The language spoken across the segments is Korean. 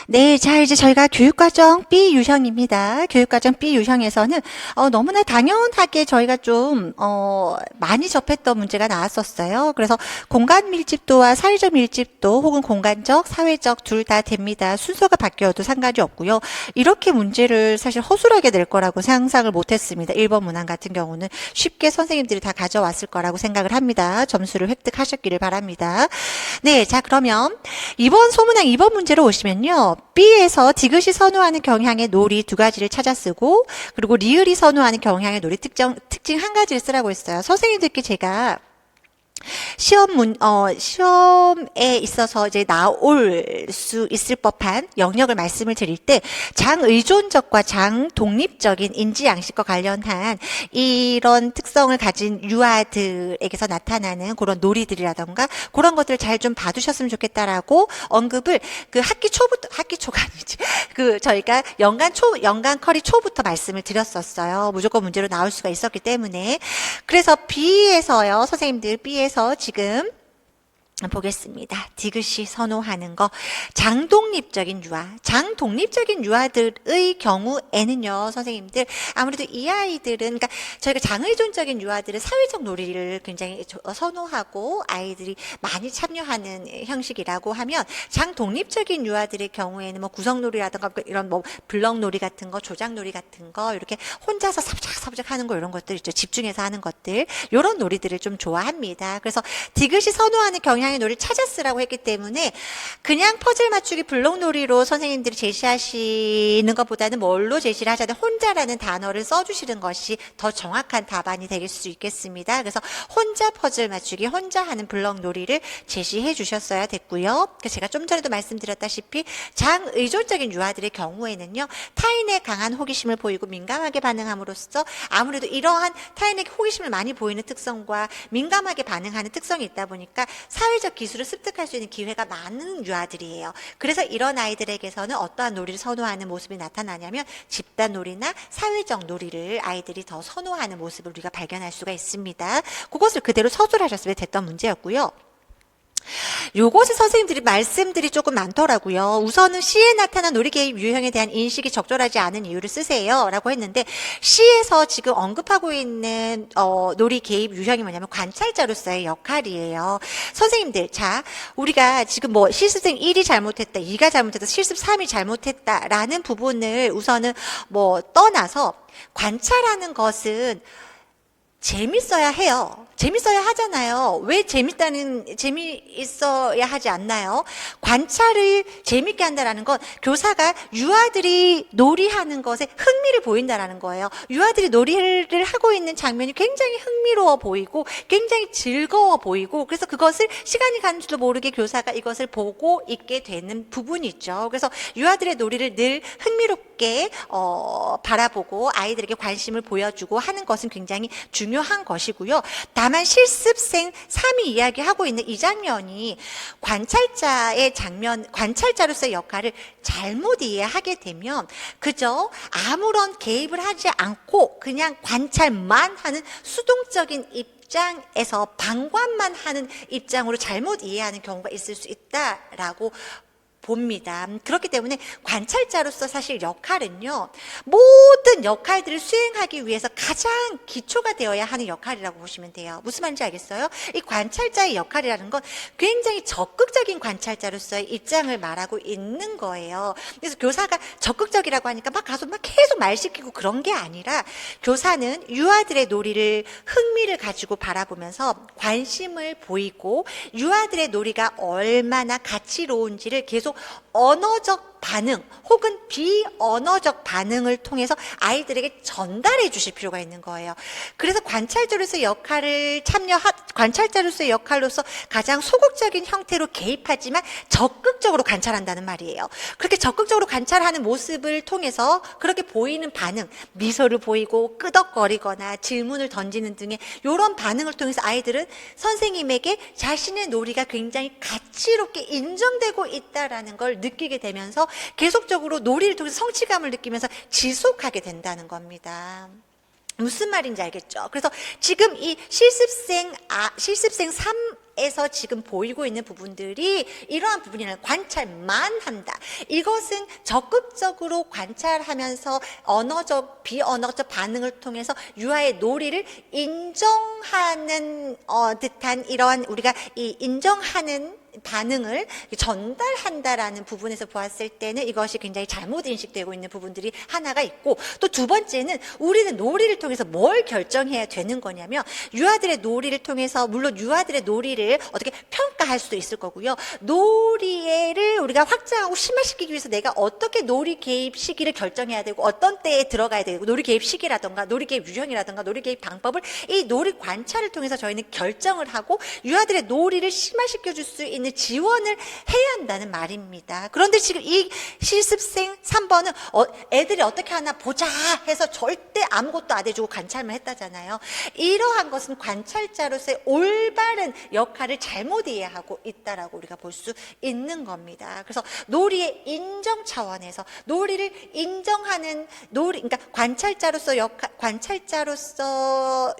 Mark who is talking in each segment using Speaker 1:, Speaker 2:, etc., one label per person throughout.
Speaker 1: 네, 자, 이제 저희가 교육과정 B 유형입니다. 교육과정 B 유형에서는, 너무나 당연하게 저희가 좀, 많이 접했던 문제가 나왔었어요. 그래서 공간 밀집도와 사회적 밀집도 혹은 공간적, 사회적 둘 다 됩니다. 순서가 바뀌어도 상관이 없고요. 이렇게 문제를 사실 허술하게 낼 거라고 상상을 못 했습니다. 1번 문항 같은 경우는 쉽게 선생님들이 다 가져왔을 거라고 생각을 합니다. 점수를 획득하셨기를 바랍니다. 네, 자, 그러면 이번 소문항 2번 문제로 오시면요. B에서 디귿이 선호하는 경향의 놀이 두 가지를 찾아 쓰고, 그리고 리을이 선호하는 경향의 놀이 특징 한 가지를 쓰라고 했어요. 선생님들께 제가 시험에 있어서 이제 나올 수 있을 법한 영역을 말씀을 드릴 때 장의존적과 장독립적인 인지 양식과 관련한 이런 특성을 가진 유아들에게서 나타나는 그런 놀이들이라던가 그런 것들을 잘 좀 봐두셨으면 좋겠다라고 언급을 그 학기초가 아니지. 그 저희가 연간 커리 초부터 말씀을 드렸었어요. 무조건 문제로 나올 수가 있었기 때문에. 그래서 B에서요. 선생님들 B에서 지금 보겠습니다. 디귿이 선호하는 거 장독립적인 유아, 장독립적인 유아들의 경우에는요, 선생님들 아무래도 이 아이들은 그러니까 저희가 장의존적인 유아들은 사회적 놀이를 굉장히 선호하고 아이들이 많이 참여하는 형식이라고 하면 장독립적인 유아들의 경우에는 뭐 구성놀이라든가 이런 뭐 블럭놀이 같은 거, 조작놀이 같은 거 이렇게 혼자서 사부작사부작 하는 거 이런 것들 있죠. 집중해서 하는 것들 이런 놀이들을 좀 좋아합니다. 그래서 디귿이 선호하는 경향의 놀이를 찾아 쓰라고 했기 때문에 그냥 퍼즐 맞추기 블록놀이로 선생님들이 제시하시는 것보다는 뭘로 제시를 하자면 혼자라는 단어를 써주시는 것이 더 정확한 답안이 될 수 있겠습니다. 그래서 혼자 퍼즐 맞추기, 혼자 하는 블록놀이를 제시해 주셨어야 됐고요. 제가 좀 전에도 말씀드렸다시피 장의존적인 유아들의 경우에는요. 타인의 강한 호기심을 보이고 민감하게 반응함으로써 아무래도 이러한 타인에게 호기심을 많이 보이는 특성과 민감하게 반응하는 특성이 있다 보니까 사회적 기술을 습득할 수 있는 기회가 많은 유아들이에요. 그래서 이런 아이들에게서는 어떠한 놀이를 선호하는 모습이 나타나냐면 집단놀이나 사회적 놀이를 아이들이 더 선호하는 모습을 우리가 발견할 수가 있습니다. 그것을 그대로 서술하셨으면 됐던 문제였고요. 요것이 선생님들이 말씀들이 조금 많더라고요. 우선은 C에 나타난 놀이 개입 유형에 대한 인식이 적절하지 않은 이유를 쓰세요 라고 했는데 C에서 지금 언급하고 있는 놀이 개입 유형이 뭐냐면 관찰자로서의 역할이에요. 선생님들 자 우리가 지금 뭐 실습생 1이 잘못했다 2가 잘못했다 실습 3이 잘못했다 라는 부분을 우선은 뭐 떠나서 관찰하는 것은 재밌어야 해요. 재밌어야 하잖아요. 왜 재미있어야 하지 않나요? 관찰을 재밌게 한다라는 건 교사가 유아들이 놀이하는 것에 흥미를 보인다라는 거예요. 유아들이 놀이를 하고 있는 장면이 굉장히 흥미로워 보이고 굉장히 즐거워 보이고 그래서 그것을 시간이 가는 줄도 모르게 교사가 이것을 보고 있게 되는 부분이 있죠. 그래서 유아들의 놀이를 늘 흥미롭게 바라보고 아이들에게 관심을 보여주고 하는 것은 굉장히 중요한 것이고요. 다만 실습생 3이 이야기하고 있는 이 장면이 관찰자로서의 역할을 잘못 이해하게 되면 그저 아무런 개입을 하지 않고 그냥 관찰만 하는 수동적인 입장에서 방관만 하는 입장으로 잘못 이해하는 경우가 있을 수 있다라고 봅니다. 그렇기 때문에 관찰자로서 사실 역할은요. 모든 역할들을 수행하기 위해서 가장 기초가 되어야 하는 역할이라고 보시면 돼요. 무슨 말인지 알겠어요? 이 관찰자의 역할이라는 건 굉장히 적극적인 관찰자로서의 입장을 말하고 있는 거예요. 그래서 교사가 적극적이라고 하니까 막 가서 막 계속 말 시키고 그런 게 아니라 교사는 유아들의 놀이를 흥미를 가지고 바라보면서 관심을 보이고 유아들의 놀이가 얼마나 가치로운지를 계속 언어적 반응 혹은 비언어적 반응을 통해서 아이들에게 전달해 주실 필요가 있는 거예요. 그래서 관찰자로서의 역할로서 가장 소극적인 형태로 개입하지만 적극적으로 관찰한다는 말이에요. 그렇게 적극적으로 관찰하는 모습을 통해서 그렇게 보이는 반응, 미소를 보이고 끄덕거리거나 질문을 던지는 등의 이런 반응을 통해서 아이들은 선생님에게 자신의 놀이가 굉장히 가치롭게 인정되고 있다라는 걸 느끼게 되면서 계속적으로 놀이를 통해서 성취감을 느끼면서 지속하게 된다는 겁니다. 무슨 말인지 알겠죠? 그래서 지금 이 실습생 3 에서 지금 보이고 있는 부분들이 이러한 부분이라는 관찰만 한다. 이것은 적극적으로 관찰하면서 언어적, 비언어적 반응을 통해서 유아의 놀이를 인정하는 듯한 이러한 우리가 이 인정하는 반응을 전달한다라는 부분에서 보았을 때는 이것이 굉장히 잘못 인식되고 있는 부분들이 하나가 있고, 또 두 번째는 우리는 놀이를 통해서 뭘 결정해야 되는 거냐면 유아들의 놀이를 통해서 물론 유아들의 놀이를 어떻게 평가할 수도 있을 거고요. 놀이를 우리가 확장하고 심화시키기 위해서 내가 어떻게 놀이 개입 시기를 결정해야 되고 어떤 때에 들어가야 되고 놀이 개입 시기라든가 놀이 개입 유형이라든가 놀이 개입 방법을 이 놀이 관찰을 통해서 저희는 결정을 하고 유아들의 놀이를 심화시켜 줄 수 있는 지원을 해야 한다는 말입니다. 그런데 지금 이 실습생 3번은 애들이 어떻게 하나 보자 해서 절대 아무것도 안 해주고 관찰만 했다잖아요. 이러한 것은 관찰자로서의 올바른 역할을 잘못 이해하고 있다라고 우리가 볼 수 있는 겁니다. 그래서 놀이의 인정 차원에서 놀이를 인정하는 그러니까 관찰자로서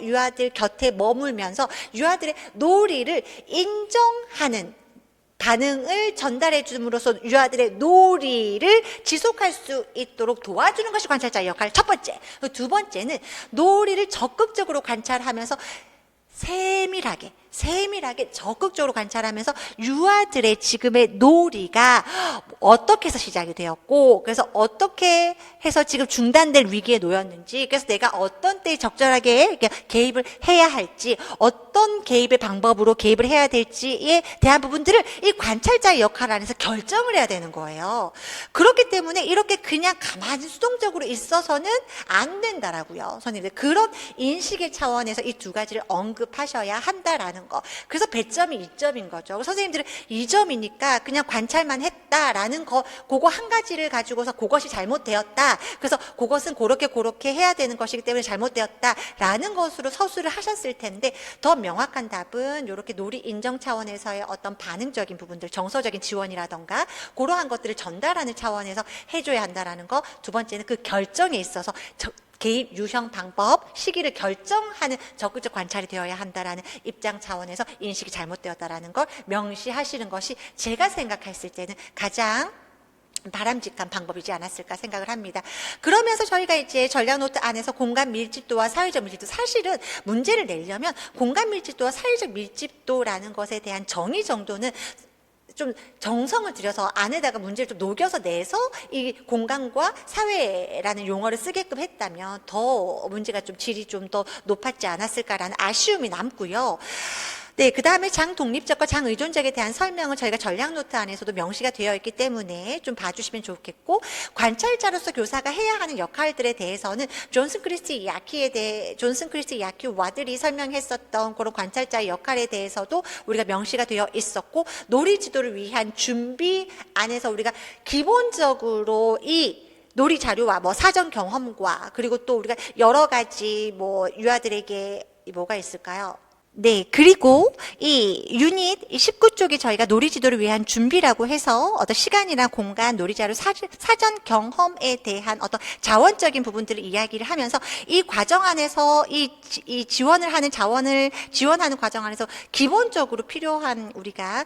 Speaker 1: 유아들 곁에 머물면서 유아들의 놀이를 인정하는 반응을 전달해 줌으로써 유아들의 놀이를 지속할 수 있도록 도와주는 것이 관찰자의 역할. 첫 번째. 두 번째는 놀이를 적극적으로 관찰하면서 세밀하게 적극적으로 관찰하면서 유아들의 지금의 놀이가 어떻게 해서 시작이 되었고, 그래서 어떻게 해서 지금 중단될 위기에 놓였는지, 그래서 내가 어떤 때에 적절하게 개입을 해야 할지, 어떤 개입의 방법으로 개입을 해야 될지에 대한 부분들을 이 관찰자의 역할 안에서 결정을 해야 되는 거예요. 그렇기 때문에 이렇게 그냥 가만히 수동적으로 있어서는 안 된다라고요. 선생님들 그런 인식의 차원에서 이 두 가지를 언급하셔야 한다라는 거. 그래서 배점이 2점인 거죠. 선생님들은 2점이니까 그냥 관찰만 했다라는 거, 그거 한 가지를 가지고서 그것이 잘못되었다. 그래서 그것은 그렇게 해야 되는 것이기 때문에 잘못되었다라는 것으로 서술을 하셨을 텐데, 더 명확한 답은 이렇게 놀이 인정 차원에서의 어떤 반응적인 부분들, 정서적인 지원이라던가 그러한 것들을 전달하는 차원에서 해줘야 한다라는 거. 두 번째는 그 결정에 있어서 개입 유형 방법 시기를 결정하는 적극적 관찰이 되어야 한다라는 입장 차원에서 인식이 잘못되었다라는 걸 명시하시는 것이 제가 생각했을 때는 가장 바람직한 방법이지 않았을까 생각을 합니다. 그러면서 저희가 이제 전략 노트 안에서 공간 밀집도와 사회적 밀집도, 사실은 문제를 내려면 공간 밀집도와 사회적 밀집도라는 것에 대한 정의 정도는 좀 정성을 들여서 안에다가 문제를 좀 녹여서 내서 이 공간과 사회라는 용어를 쓰게끔 했다면 더 문제가 좀 질이 좀 더 높았지 않았을까라는 아쉬움이 남고요. 네, 그 다음에 장 독립적과 장 의존적에 대한 설명은 저희가 전략 노트 안에서도 명시가 되어 있기 때문에 좀 봐주시면 좋겠고, 관찰자로서 교사가 해야 하는 역할들에 대해서는 존슨 크리스티 야키 와들이 설명했었던 그런 관찰자의 역할에 대해서도 우리가 명시가 되어 있었고, 놀이 지도를 위한 준비 안에서 우리가 기본적으로 이 놀이 자료와 사전 경험과 그리고 또 우리가 여러 가지 유아들에게 뭐가 있을까요? 네, 그리고 이 유닛 19쪽이 저희가 놀이지도를 위한 준비라고 해서 어떤 시간이나 공간, 놀이자료, 사전 경험에 대한 어떤 자원적인 부분들을 이야기를 하면서 이 과정 안에서 이 지원하는 과정 안에서 기본적으로 필요한 우리가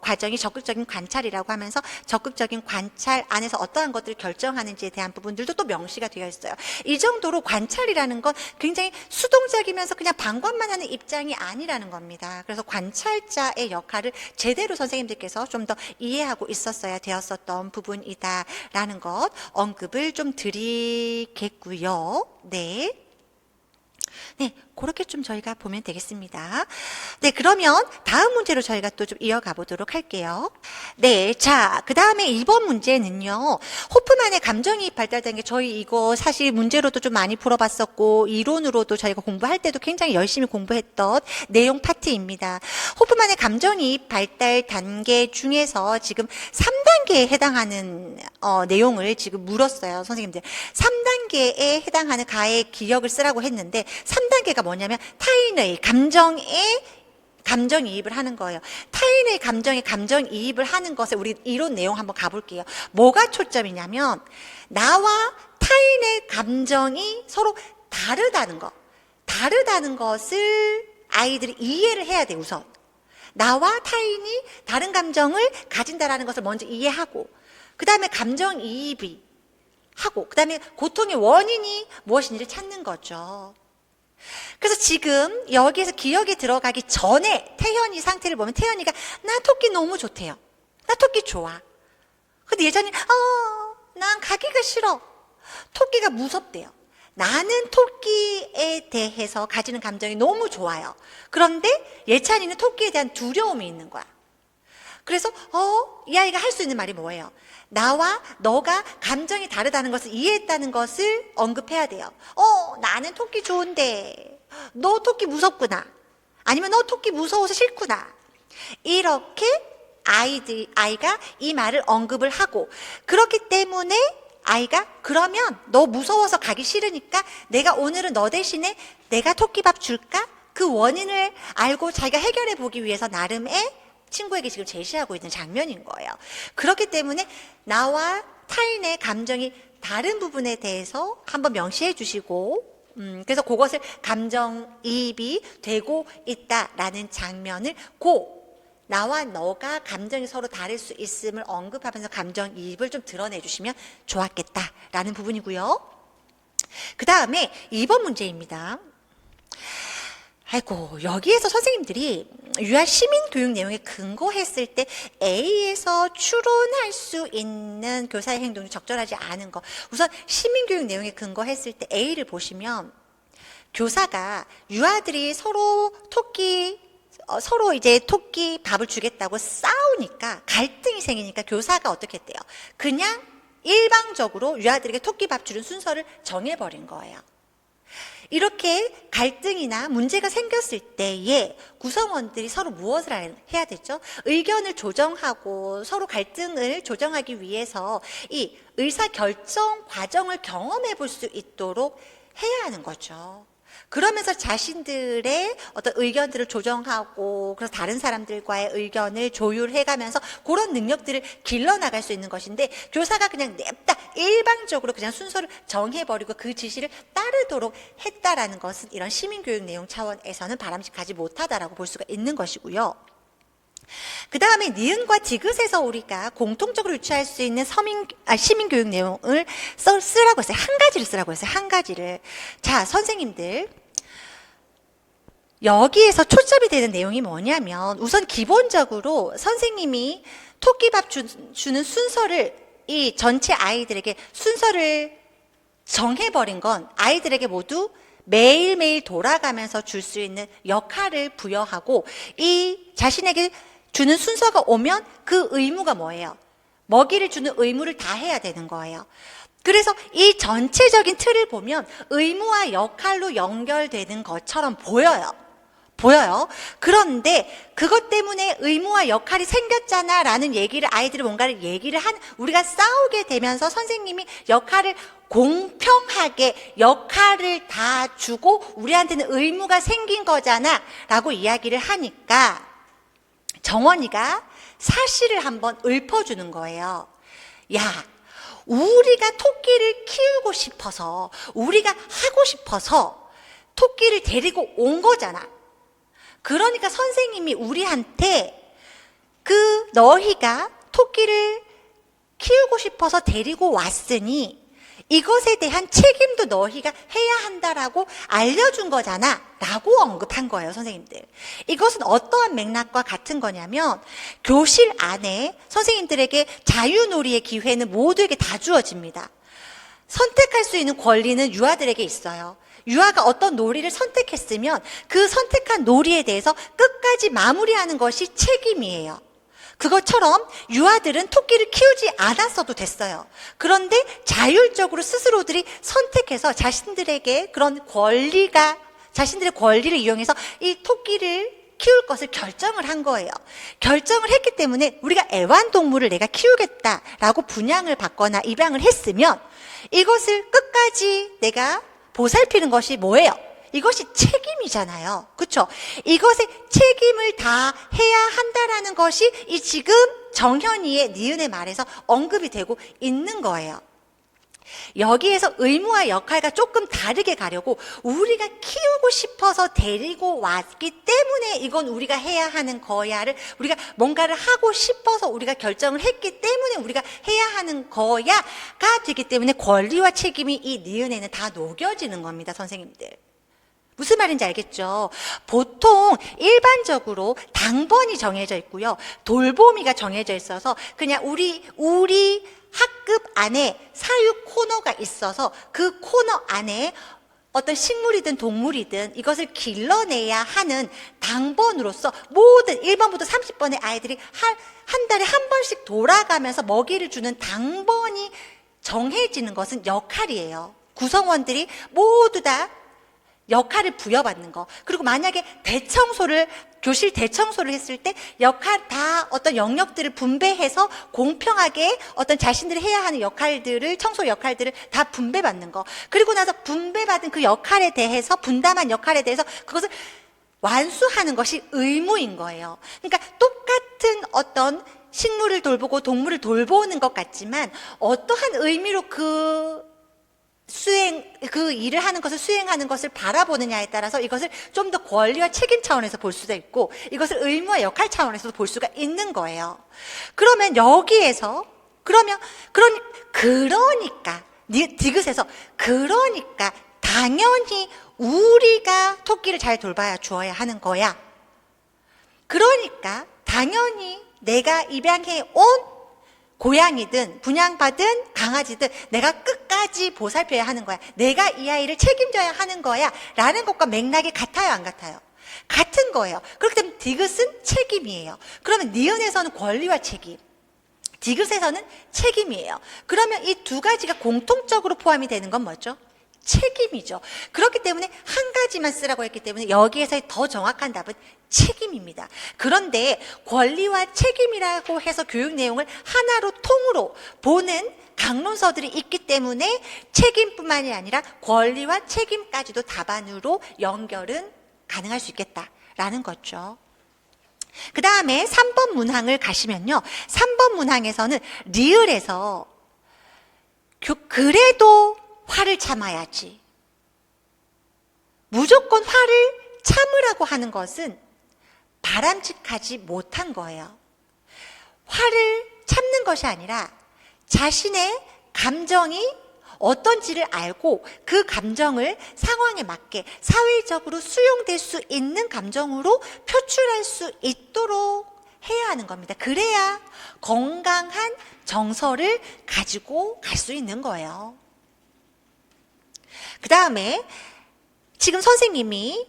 Speaker 1: 과정이 적극적인 관찰이라고 하면서 적극적인 관찰 안에서 어떠한 것들을 결정하는지에 대한 부분들도 또 명시가 되어 있어요. 이 정도로 관찰이라는 건 굉장히 수동적이면서 그냥 방관만 하는 입장이 아니라는 겁니다. 그래서 관찰자의 역할을 제대로 선생님들께서 좀 더 이해하고 있었어야 되었었던 부분이다라는 것 언급을 좀 드리겠고요. 네. 네, 그렇게 좀 저희가 보면 되겠습니다. 네, 그러면 다음 문제로 저희가 또 좀 이어가 보도록 할게요. 네, 자, 그 다음에 2번 문제는요. 호프만의 감정이입 발달된 게 저희 이거 사실 문제로도 좀 많이 풀어봤었고 이론으로도 저희가 공부할 때도 굉장히 열심히 공부했던 내용 파트입니다. 호프만의 감정이입 발달 단계 중에서 지금 3단계에 해당하는 내용을 지금 물었어요. 선생님들. 3단계에 해당하는 가의 기억을 쓰라고 했는데 3단계가 뭐냐면 타인의 감정이입을 하는 거예요. 타인의 감정에 감정이입을 하는 것에 우리 이론 내용 한번 가볼게요. 뭐가 초점이냐면 나와 타인의 감정이 서로 다르다는 것을 아이들이 이해를 해야 돼. 우선 나와 타인이 다른 감정을 가진다라는 것을 먼저 이해하고, 그 다음에 감정이입이 하고, 그 다음에 고통의 원인이 무엇인지를 찾는 거죠. 그래서 지금 여기에서 기억이 들어가기 전에 태현이 상태를 보면 태현이가 나 토끼 너무 좋대요. 나 토끼 좋아. 근데 예전에 난 가기가 싫어. 토끼가 무섭대요. 나는 토끼에 대해서 가지는 감정이 너무 좋아요. 그런데 예찬이는 토끼에 대한 두려움이 있는 거야. 그래서 이 아이가 할 수 있는 말이 뭐예요? 나와 너가 감정이 다르다는 것을 이해했다는 것을 언급해야 돼요. 나는 토끼 좋은데 너 토끼 무섭구나. 아니면 너 토끼 무서워서 싫구나. 이렇게 아이가 이 말을 언급을 하고, 그렇기 때문에 아이가 그러면 너 무서워서 가기 싫으니까 내가 오늘은 너 대신에 내가 토끼밥 줄까? 그 원인을 알고 자기가 해결해 보기 위해서 나름의 친구에게 지금 제시하고 있는 장면인 거예요. 그렇기 때문에 나와 타인의 감정이 다른 부분에 대해서 한번 명시해 주시고, 그래서 그것을 감정이입이 되고 있다라는 장면을 나와 너가 감정이 서로 다를 수 있음을 언급하면서 감정이입을 좀 드러내 주시면 좋았겠다라는 부분이고요. 그 다음에 2번 문제입니다. 아이고, 여기에서 선생님들이 유아 시민교육 내용에 근거했을 때 A에서 추론할 수 있는 교사의 행동이 적절하지 않은 거. 우선 시민교육 내용에 근거했을 때 A를 보시면 교사가 유아들이 서로 이제 토끼 밥을 주겠다고 싸우니까 갈등이 생기니까 교사가 어떻게 했대요? 그냥 일방적으로 유아들에게 토끼 밥 주는 순서를 정해버린 거예요. 이렇게 갈등이나 문제가 생겼을 때에 구성원들이 서로 무엇을 해야 되죠? 의견을 조정하고 서로 갈등을 조정하기 위해서 이 의사결정 과정을 경험해 볼 수 있도록 해야 하는 거죠. 그러면서 자신들의 어떤 의견들을 조정하고, 그래서 다른 사람들과의 의견을 조율해가면서 그런 능력들을 길러나갈 수 있는 것인데, 교사가 그냥 냅다 일방적으로 그냥 순서를 정해버리고 그 지시를 따르도록 했다라는 것은 이런 시민교육 내용 차원에서는 바람직하지 못하다라고 볼 수가 있는 것이고요. 그 다음에 니은과 디귿에서 우리가 공통적으로 유추할 수 있는 시민교육 내용을 쓰라고 했어요. 한 가지를 쓰라고 했어요. 한 가지를. 자, 선생님들, 여기에서 초점이 되는 내용이 뭐냐면, 우선 기본적으로 선생님이 토끼밥 주는 순서를, 이 전체 아이들에게 순서를 정해버린 건 아이들에게 모두 매일매일 돌아가면서 줄 수 있는 역할을 부여하고, 이 자신에게 주는 순서가 오면 그 의무가 뭐예요? 먹이를 주는 의무를 다 해야 되는 거예요. 그래서 이 전체적인 틀을 보면 의무와 역할로 연결되는 것처럼 보여요. 그런데 그것 때문에 의무와 역할이 생겼잖아 라는 얘기를, 아이들이 뭔가를 얘기를 우리가 싸우게 되면서 선생님이 역할을 공평하게 역할을 다 주고 우리한테는 의무가 생긴 거잖아 라고 이야기를 하니까 정원이가 사실을 한번 읊어주는 거예요. 야, 우리가 토끼를 키우고 싶어서, 우리가 하고 싶어서 토끼를 데리고 온 거잖아. 그러니까 선생님이 우리한테 너희가 토끼를 키우고 싶어서 데리고 왔으니 이것에 대한 책임도 너희가 해야 한다라고 알려준 거잖아 라고 언급한 거예요, 선생님들. 이것은 어떠한 맥락과 같은 거냐면, 교실 안에 선생님들에게 자유놀이의 기회는 모두에게 다 주어집니다. 선택할 수 있는 권리는 유아들에게 있어요. 유아가 어떤 놀이를 선택했으면 그 선택한 놀이에 대해서 끝까지 마무리하는 것이 책임이에요. 그것처럼 유아들은 토끼를 키우지 않았어도 됐어요. 그런데 자율적으로 스스로들이 선택해서 자신들에게 자신들의 권리를 이용해서 이 토끼를 키울 것을 결정을 한 거예요. 결정을 했기 때문에 우리가 애완동물을 내가 키우겠다라고 분양을 받거나 입양을 했으면 이것을 끝까지 내가 보살피는 것이 뭐예요? 이것이 책임이잖아요. 그렇죠? 이것의 책임을 다 해야 한다라는 것이 이 지금 정현이의 니은의 말에서 언급이 되고 있는 거예요. 여기에서 의무와 역할과 조금 다르게 가려고 우리가 키우고 싶어서 데리고 왔기 때문에 이건 우리가 해야 하는 거야를 우리가 뭔가를 하고 싶어서 우리가 결정을 했기 때문에 우리가 해야 하는 거야가 되기 때문에 권리와 책임이 이 니은에는 다 녹여지는 겁니다, 선생님들. 무슨 말인지 알겠죠? 보통 일반적으로 당번이 정해져 있고요. 돌보미가 정해져 있어서 그냥 우리 학급 안에 사육 코너가 있어서 그 코너 안에 어떤 식물이든 동물이든 이것을 길러내야 하는 당번으로서 모든 1번부터 30번의 아이들이 한 달에 한 번씩 돌아가면서 먹이를 주는 당번이 정해지는 것은 역할이에요. 구성원들이 모두 다 역할을 부여받는 거. 그리고 만약에 교실 대청소를 했을 때 다 어떤 영역들을 분배해서 공평하게 어떤 자신들이 해야 하는 청소 역할들을 다 분배받는 거. 그리고 나서 분배받은 그 역할에 대해서, 분담한 역할에 대해서 그것을 완수하는 것이 의무인 거예요. 그러니까 똑같은 어떤 식물을 돌보고 동물을 돌보는 것 같지만 어떠한 의미로 그 일을 하는 것을 수행하는 것을 바라보느냐에 따라서 이것을 좀 더 권리와 책임 차원에서 볼 수도 있고 이것을 의무와 역할 차원에서도 볼 수가 있는 거예요. 그러면 여기에서 그러니까 디귿에서 그러니까 당연히 우리가 토끼를 잘 돌봐야 주어야 하는 거야. 그러니까 당연히 내가 입양해 온 고양이든 분양받은 강아지든 내가 끝까지 보살펴야 하는 거야. 내가 이 아이를 책임져야 하는 거야. 라는 것과 맥락이 같아요, 안 같아요? 같은 거예요. 그렇기 때문에 디귿은 책임이에요. 그러면 니은에서는 권리와 책임, 디귿에서는 책임이에요. 그러면 이 두 가지가 공통적으로 포함이 되는 건 뭐죠? 책임이죠. 그렇기 때문에 한 가지만 쓰라고 했기 때문에 여기에서의 더 정확한 답은 책임입니다. 그런데 권리와 책임이라고 해서 교육 내용을 하나로 통으로 보는 강론서들이 있기 때문에 책임뿐만이 아니라 권리와 책임까지도 답안으로 연결은 가능할 수 있겠다라는 거죠. 그 다음에 3번 문항을 가시면요. 3번 문항에서는 리을에서 그래도 화를 참아야지. 무조건 화를 참으라고 하는 것은 바람직하지 못한 거예요. 화를 참는 것이 아니라 자신의 감정이 어떤지를 알고 그 감정을 상황에 맞게 사회적으로 수용될 수 있는 감정으로 표출할 수 있도록 해야 하는 겁니다. 그래야 건강한 정서를 가지고 갈 수 있는 거예요. 그 다음에 지금 선생님이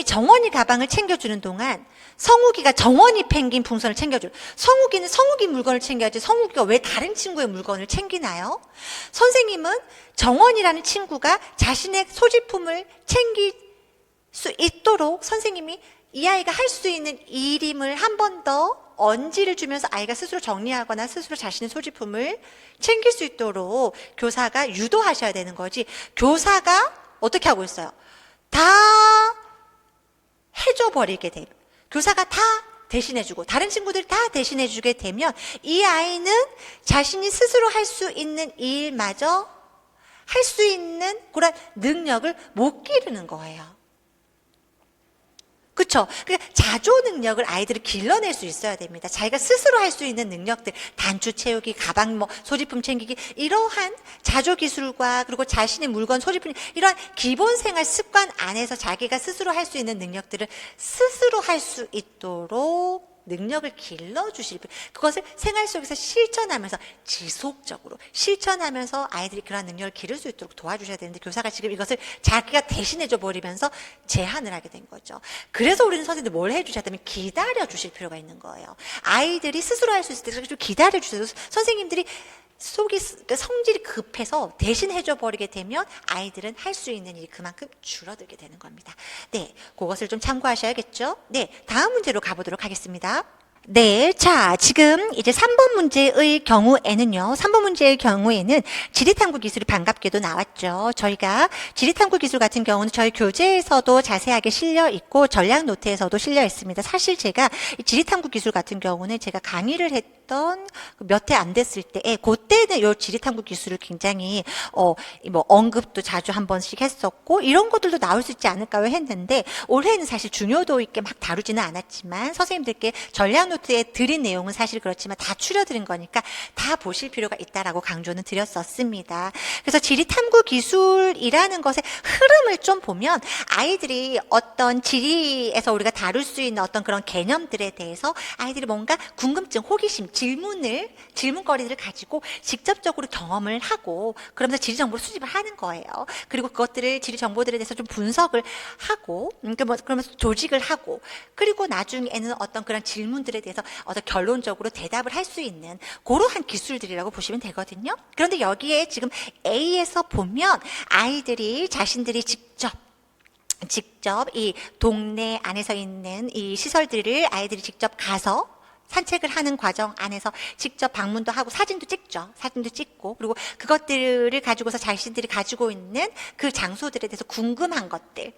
Speaker 1: 정원이 가방을 챙겨주는 동안 성욱이가 정원이 펭귄 풍선을 챙겨줘요. 성욱이는 성욱이 물건을 챙겨야지 성욱이가 왜 다른 친구의 물건을 챙기나요? 선생님은 정원이라는 친구가 자신의 소지품을 챙길 수 있도록 선생님이 이 아이가 할 수 있는 일임을 한 번 더 언지를 주면서 아이가 스스로 정리하거나 스스로 자신의 소지품을 챙길 수 있도록 교사가 유도하셔야 되는 거지. 교사가 어떻게 하고 있어요? 다 해줘버리게 돼요. 교사가 다 대신해주고 다른 친구들이 다 대신해주게 되면 이 아이는 자신이 스스로 할 수 있는 일마저 할 수 있는 그런 능력을 못 기르는 거예요. 그렇죠? 그러니까 자조 능력을 아이들이 길러낼 수 있어야 됩니다. 자기가 스스로 할 수 있는 능력들, 단추 채우기, 가방 소지품 챙기기, 이러한 자조 기술과 그리고 자신의 물건, 소지품, 이러한 기본 생활 습관 안에서 자기가 스스로 할 수 있는 능력들을 스스로 할 수 있도록 능력을 길러주실 분, 그것을 생활 속에서 실천하면서 지속적으로 실천하면서 아이들이 그러한 능력을 기를 수 있도록 도와주셔야 되는데 교사가 지금 이것을 자기가 대신해줘 버리면서 제한을 하게 된 거죠. 그래서 우리는 선생님들 뭘 해주셔야 되면 기다려 주실 필요가 있는 거예요. 아이들이 스스로 할 수 있을 때 좀 기다려 주세요. 선생님들이 성질이 급해서 대신 해줘 버리게 되면 아이들은 할 수 있는 일이 그만큼 줄어들게 되는 겁니다. 네, 그것을 좀 참고하셔야겠죠? 네, 다음 문제로 가보도록 하겠습니다. 네, 자, 지금 이제 3번 문제의 경우에는요, 3번 문제의 경우에는 지리탐구 기술이 반갑게도 나왔죠. 저희가 지리탐구 기술 같은 경우는 저희 교재에서도 자세하게 실려 있고 전략 노트에서도 실려 있습니다. 사실 제가 이 지리탐구 기술 같은 경우는 제가 강의를 했던 했던 몇 해 안 됐을 때에 그때는 요 지리탐구 기술을 굉장히 뭐 언급도 자주 한 번씩 했었고 이런 것들도 나올 수 있지 않을까요 했는데 올해는 사실 중요도 있게 막 다루지는 않았지만 선생님들께 전략 노트에 드린 내용은 사실 그렇지만 다 추려드린 거니까 다 보실 필요가 있다라고 강조는 드렸었습니다. 그래서 지리탐구 기술이라는 것의 흐름을 좀 보면 아이들이 어떤 지리에서 우리가 다룰 수 있는 어떤 그런 개념들에 대해서 아이들이 뭔가 궁금증, 호기심, 질문거리들을 가지고 직접적으로 경험을 하고 그러면서 지리 정보를 수집을 하는 거예요. 그리고 그것들을 지리 정보들에 대해서 좀 분석을 하고 그러면서 조직을 하고 그리고 나중에는 어떤 그런 질문들에 대해서 어떤 결론적으로 대답을 할 수 있는 그러한 기술들이라고 보시면 되거든요. 그런데 여기에 지금 A에서 보면 아이들이 자신들이 직접 이 동네 안에서 있는 이 시설들을 아이들이 직접 가서 산책을 하는 과정 안에서 직접 방문도 하고 사진도 찍죠. 사진도 찍고 그리고 그것들을 가지고서 자신들이 가지고 있는 그 장소들에 대해서 궁금한 것들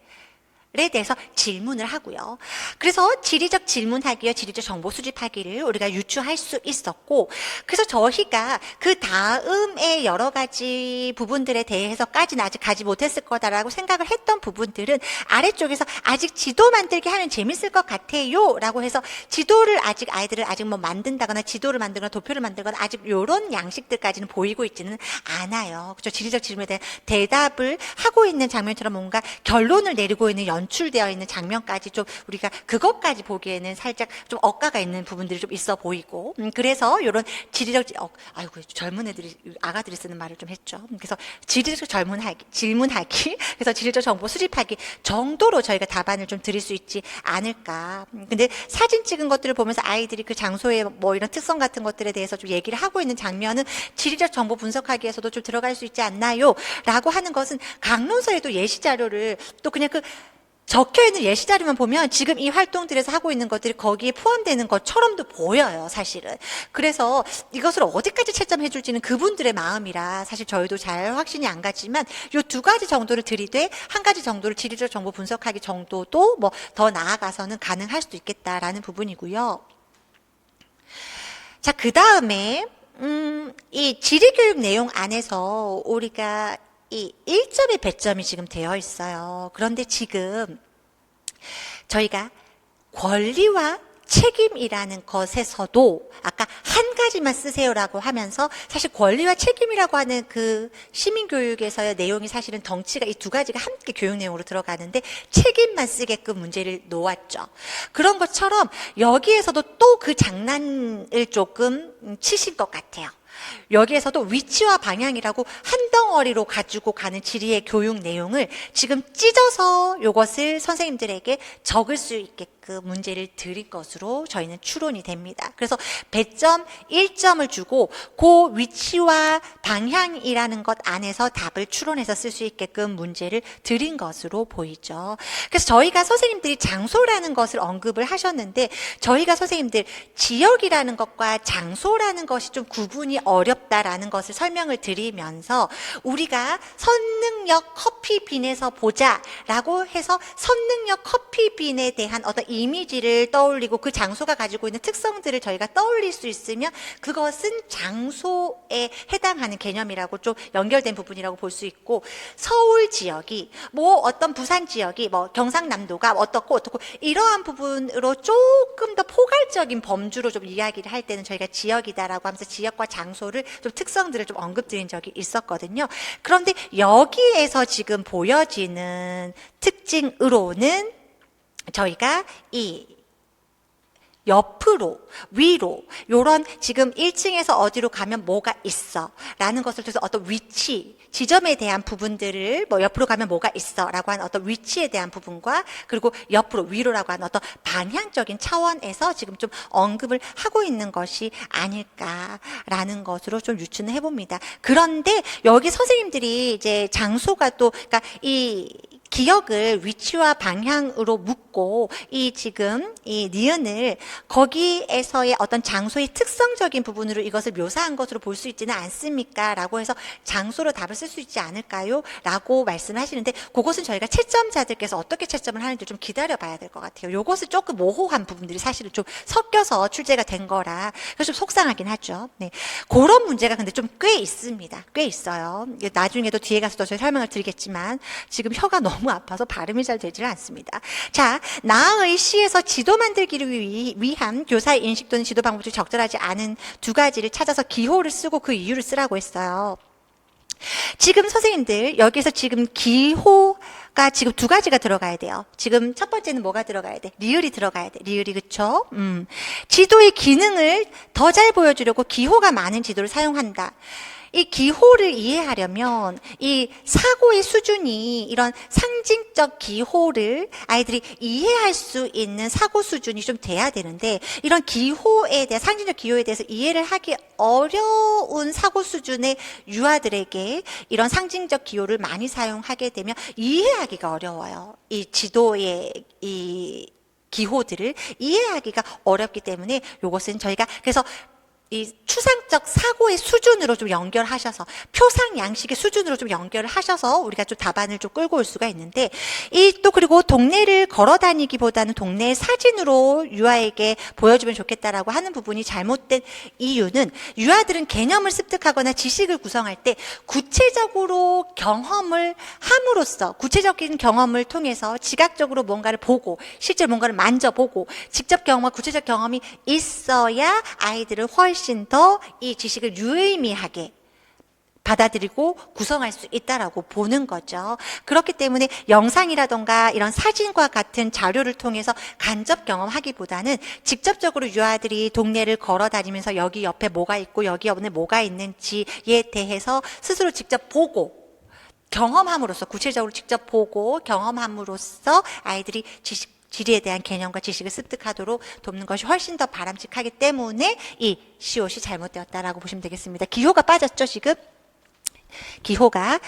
Speaker 1: 에 대해서 질문을 하고요. 그래서 지리적 질문하기와 지리적 정보 수집하기를 우리가 유추할 수 있었고 그래서 저희가 그 다음에 여러 가지 부분들에 대해서까지는 아직 가지 못했을 거다라고 생각을 했던 부분들은 아래쪽에서 아직 지도 만들기 하면 재밌을 것 같아요 라고 해서 지도를 아이들을 아직 뭐 만든다거나 지도를 만들거나 도표를 만들거나 아직 요런 양식들까지는 보이고 있지는 않아요. 그렇죠? 지리적 질문에 대한 대답을 하고 있는 장면처럼 뭔가 결론을 내리고 있는 연출되어 있는 장면까지 좀 우리가 그것까지 보기에는 살짝 좀 억가가 있는 부분들이 좀 있어 보이고 그래서 이런 지리적 아이고 젊은 애들이 아가들이 쓰는 말을 좀 했죠. 그래서 지리적 질문하기 그래서 지리적 정보 수집하기 정도로 저희가 답안을 좀 드릴 수 있지 않을까. 근데 사진 찍은 것들을 보면서 아이들이 그 장소의 뭐 이런 특성 같은 것들에 대해서 좀 얘기를 하고 있는 장면은 지리적 정보 분석하기에서도 좀 들어갈 수 있지 않나요? 라고 하는 것은 강론서에도 예시 자료를 또 그냥 그 적혀있는 예시 자료만 보면 지금 이 활동들에서 하고 있는 것들이 거기에 포함되는 것처럼도 보여요, 사실은. 그래서 이것을 어디까지 채점해 줄지는 그분들의 마음이라 사실 저희도 잘 확신이 안 가지만 이 두 가지 정도를 들이되 한 가지 정도를 지리적 정보 분석하기 정도도 뭐 더 나아가서는 가능할 수도 있겠다라는 부분이고요. 자, 그 다음에 이 지리교육 내용 안에서 우리가 이 1점의 배점이 지금 되어 있어요. 그런데 지금 저희가 권리와 책임이라는 것에서도 아까 한 가지만 쓰세요라고 하면서 사실 권리와 책임이라고 하는 그 시민교육에서의 내용이 사실은 덩치가 이 두 가지가 함께 교육 내용으로 들어가는데 책임만 쓰게끔 문제를 놓았죠. 그런 것처럼 여기에서도 또 그 장난을 조금 치신 것 같아요. 여기에서도 위치와 방향이라고 한 덩어리로 가지고 가는 지리의 교육 내용을 지금 찢어서 이것을 선생님들에게 적을 수 있게끔 문제를 드릴 것으로 저희는 추론이 됩니다. 그래서 배점 1점을 주고 그 위치와 방향이라는 것 안에서 답을 추론해서 쓸 수 있게끔 문제를 드린 것으로 보이죠. 그래서 저희가 선생님들이 장소라는 것을 언급을 하셨는데 저희가 선생님들 지역이라는 것과 장소라는 것이 좀 구분이 어렵다라는 것을 설명을 드리면서 우리가 선능력 커피빈에서 보자라고 해서 선능력 커피빈에 대한 어떤 이미지를 떠올리고 그 장소가 가지고 있는 특성들을 저희가 떠올릴 수 있으면 그것은 장소에 해당하는 개념이라고 좀 연결된 부분이라고 볼 수 있고 서울 지역이 뭐 어떤 부산 지역이 뭐 경상남도가 어떻고 이러한 부분으로 조금 더 포괄적인 범주로 좀 이야기를 할 때는 저희가 지역이다라고 하면서 지역과 장소를 좀 특성들을 좀 언급드린 적이 있었거든요. 그런데 여기에서 지금 보여지는 특징으로는 저희가 이 옆으로, 위로, 요런 지금 1층에서 어디로 가면 뭐가 있어 라는 것을 통해서 어떤 위치, 지점에 대한 부분들을 뭐 옆으로 가면 뭐가 있어 라고 하는 어떤 위치에 대한 부분과 그리고 옆으로, 위로라고 하는 어떤 방향적인 차원에서 지금 좀 언급을 하고 있는 것이 아닐까라는 것으로 좀 유추는 해봅니다. 그런데 여기 선생님들이 이제 장소가 또, 그러니까 이 기역을 위치와 방향으로 묶고 이 지금 이 니은을 거기에서의 어떤 장소의 특성적인 부분으로 이것을 묘사한 것으로 볼 수 있지는 않습니까? 라고 해서 장소로 답을 쓸 수 있지 않을까요? 라고 말씀하시는데 그것은 저희가 채점자들께서 어떻게 채점을 하는지 좀 기다려 봐야 될 것 같아요. 요것은 조금 모호한 부분들이 사실은 좀 섞여서 출제가 된 거라 그래서 좀 속상하긴 하죠. 네. 그런 문제가 근데 좀 꽤 있습니다. 꽤 있어요. 나중에도 뒤에 가서도 저희 설명을 드리겠지만 지금 혀가 너무 아파서 발음이 잘 되질 않습니다. 자, 나의 시에서 지도 만들기를 위한 교사의 인식 또는 지도 방법이 적절하지 않은 두 가지를 찾아서 기호를 쓰고 그 이유를 쓰라고 했어요. 지금 선생님들 여기서 지금 기호가 지금 두 가지가 들어가야 돼요. 지금 첫 번째는 뭐가 들어가야 돼? 리을이 들어가야 돼. 리을이 그쵸? 지도의 기능을 더 잘 보여주려고 기호가 많은 지도를 사용한다. 이 기호를 이해하려면 이 사고의 수준이 이런 상징적 기호를 아이들이 이해할 수 있는 사고 수준이 좀 돼야 되는데 이런 기호에 대해 상징적 기호에 대해서 이해를 하기 어려운 사고 수준의 유아들에게 이런 상징적 기호를 많이 사용하게 되면 이해하기가 어려워요. 이 지도의 이 기호들을 이해하기가 어렵기 때문에 이것은 저희가 그래서 이 추상적 사고의 수준으로 좀 연결하셔서 표상 양식의 수준으로 좀 연결을 하셔서 우리가 좀 답안을 좀 끌고 올 수가 있는데 이 또 그리고 동네를 걸어 다니기보다는 동네 사진으로 유아에게 보여주면 좋겠다라고 하는 부분이 잘못된 이유는 유아들은 개념을 습득하거나 지식을 구성할 때 구체적으로 경험을 함으로써 구체적인 경험을 통해서 지각적으로 뭔가를 보고 실제로 뭔가를 만져보고 직접 경험과 구체적 경험이 있어야 아이들을 훨씬 더 이 지식을 유의미하게 받아들이고 구성할 수 있다라고 보는 거죠. 그렇기 때문에 영상이라던가 이런 사진과 같은 자료를 통해서 간접 경험하기보다는 직접적으로 유아들이 동네를 걸어 다니면서 여기 옆에 뭐가 있고 여기 옆에 뭐가 있는지에 대해서 스스로 직접 보고 경험함으로써 구체적으로 직접 보고 경험함으로써 아이들이 지리에 대한 개념과 지식을 습득하도록 돕는 것이 훨씬 더 바람직하기 때문에 이 시옷이 잘못되었다라고 보시면 되겠습니다. 기호가 빠졌죠, 지금? 기호가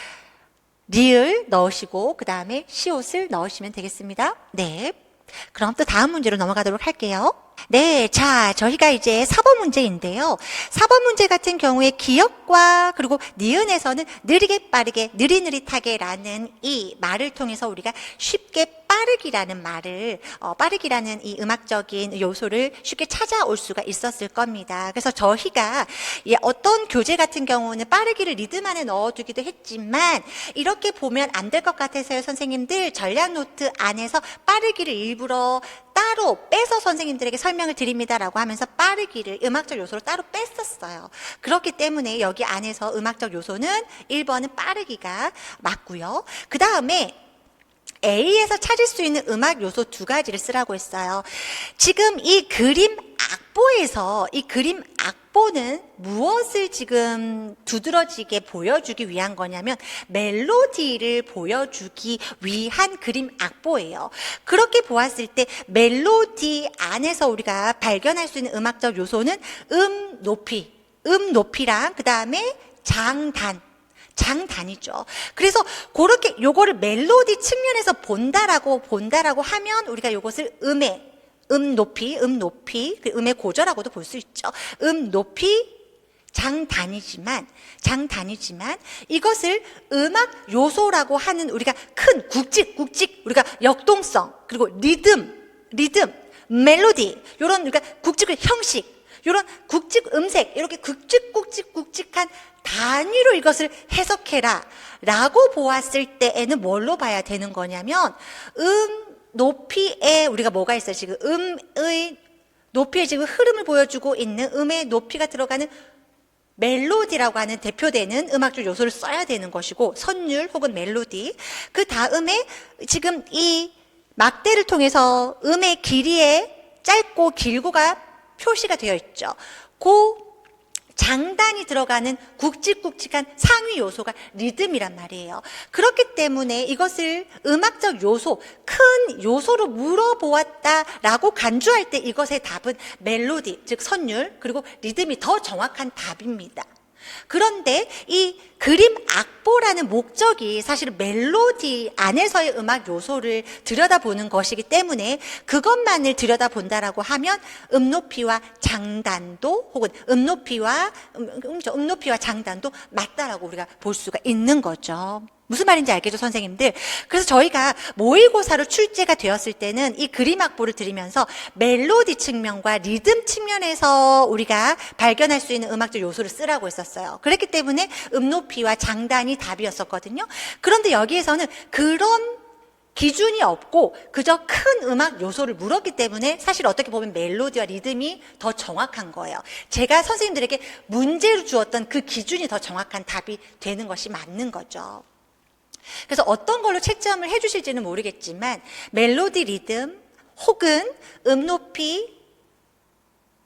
Speaker 1: 리을 넣으시고 그 다음에 시옷을 넣으시면 되겠습니다. 네. 그럼 또 다음 문제로 넘어가도록 할게요. 네, 자, 저희가 이제 4번 문제인데요. 4번 문제 같은 경우에 기역과 그리고 니은에서는 느리게 빠르게 느릿느릿하게 라는 이 말을 통해서 우리가 쉽게 빠르기라는 말을 빠르기라는 이 음악적인 요소를 쉽게 찾아올 수가 있었을 겁니다. 그래서 저희가 어떤 교재 같은 경우는 빠르기를 리듬 안에 넣어두기도 했지만 이렇게 보면 안 될 것 같아서요. 선생님들 전략 노트 안에서 빠르기를 일부러 따로 빼서 선생님들에게 설명을 드립니다라고 하면서 빠르기를 음악적 요소로 따로 뺐었어요. 그렇기 때문에 여기 안에서 음악적 요소는 1번은 빠르기가 맞고요. 그 다음에 A에서 찾을 수 있는 음악 요소 두 가지를 쓰라고 했어요. 지금 이 그림 악보에서 이 그림 악보는 무엇을 지금 두드러지게 보여주기 위한 거냐면 멜로디를 보여주기 위한 그림 악보예요. 그렇게 보았을 때 멜로디 안에서 우리가 발견할 수 있는 음악적 요소는 높이랑 그 다음에 장단이죠. 그래서 그렇게 요거를 멜로디 측면에서 본다라고 하면 우리가 요것을 높이, 그 음의 고저라고도 볼 수 있죠. 높이, 장단이지만 이것을 음악 요소라고 하는 우리가 큰 굵직 우리가 역동성 그리고 리듬, 멜로디 요런 우리가 굵직의 형식 요런 굵직 음색 이렇게 굵직한 단위로 이것을 해석해라 라고 보았을 때에는 뭘로 봐야 되는 거냐면 높이에 우리가 뭐가 있어요? 지금 음의 높이에 지금 흐름을 보여주고 있는 음의 높이가 들어가는 멜로디라고 하는 대표되는 음악적 요소를 써야 되는 것이고 선율 혹은 멜로디 그 다음에 지금 이 막대를 통해서 음의 길이에 짧고 길고가 표시가 되어 있죠. 그 장단이 들어가는 굵직한 상위 요소가 리듬이란 말이에요. 그렇기 때문에 이것을 음악적 요소, 큰 요소로 물어보았다라고 간주할 때 이것의 답은 멜로디, 즉 선율, 그리고 리듬이 더 정확한 답입니다. 그런데 이 그림 악보라는 목적이 사실은 멜로디 안에서의 음악 요소를 들여다보는 것이기 때문에 그것만을 들여다본다라고 하면 음높이와 장단도 혹은 음높이와 장단도 맞다라고 우리가 볼 수가 있는 거죠. 무슨 말인지 알겠죠, 선생님들? 그래서 저희가 모의고사로 출제가 되었을 때는 이 그림 악보를 들으면서 멜로디 측면과 리듬 측면에서 우리가 발견할 수 있는 음악적 요소를 쓰라고 했었어요. 그렇기 때문에 음높이와 장단이 답이었었거든요. 그런데 여기에서는 그런 기준이 없고 그저 큰 음악 요소를 물었기 때문에 사실 어떻게 보면 멜로디와 리듬이 더 정확한 거예요. 제가 선생님들에게 문제로 주었던 그 기준이 더 정확한 답이 되는 것이 맞는 거죠. 그래서 어떤 걸로 채점을 해주실지는 모르겠지만 멜로디, 리듬 혹은 음높이,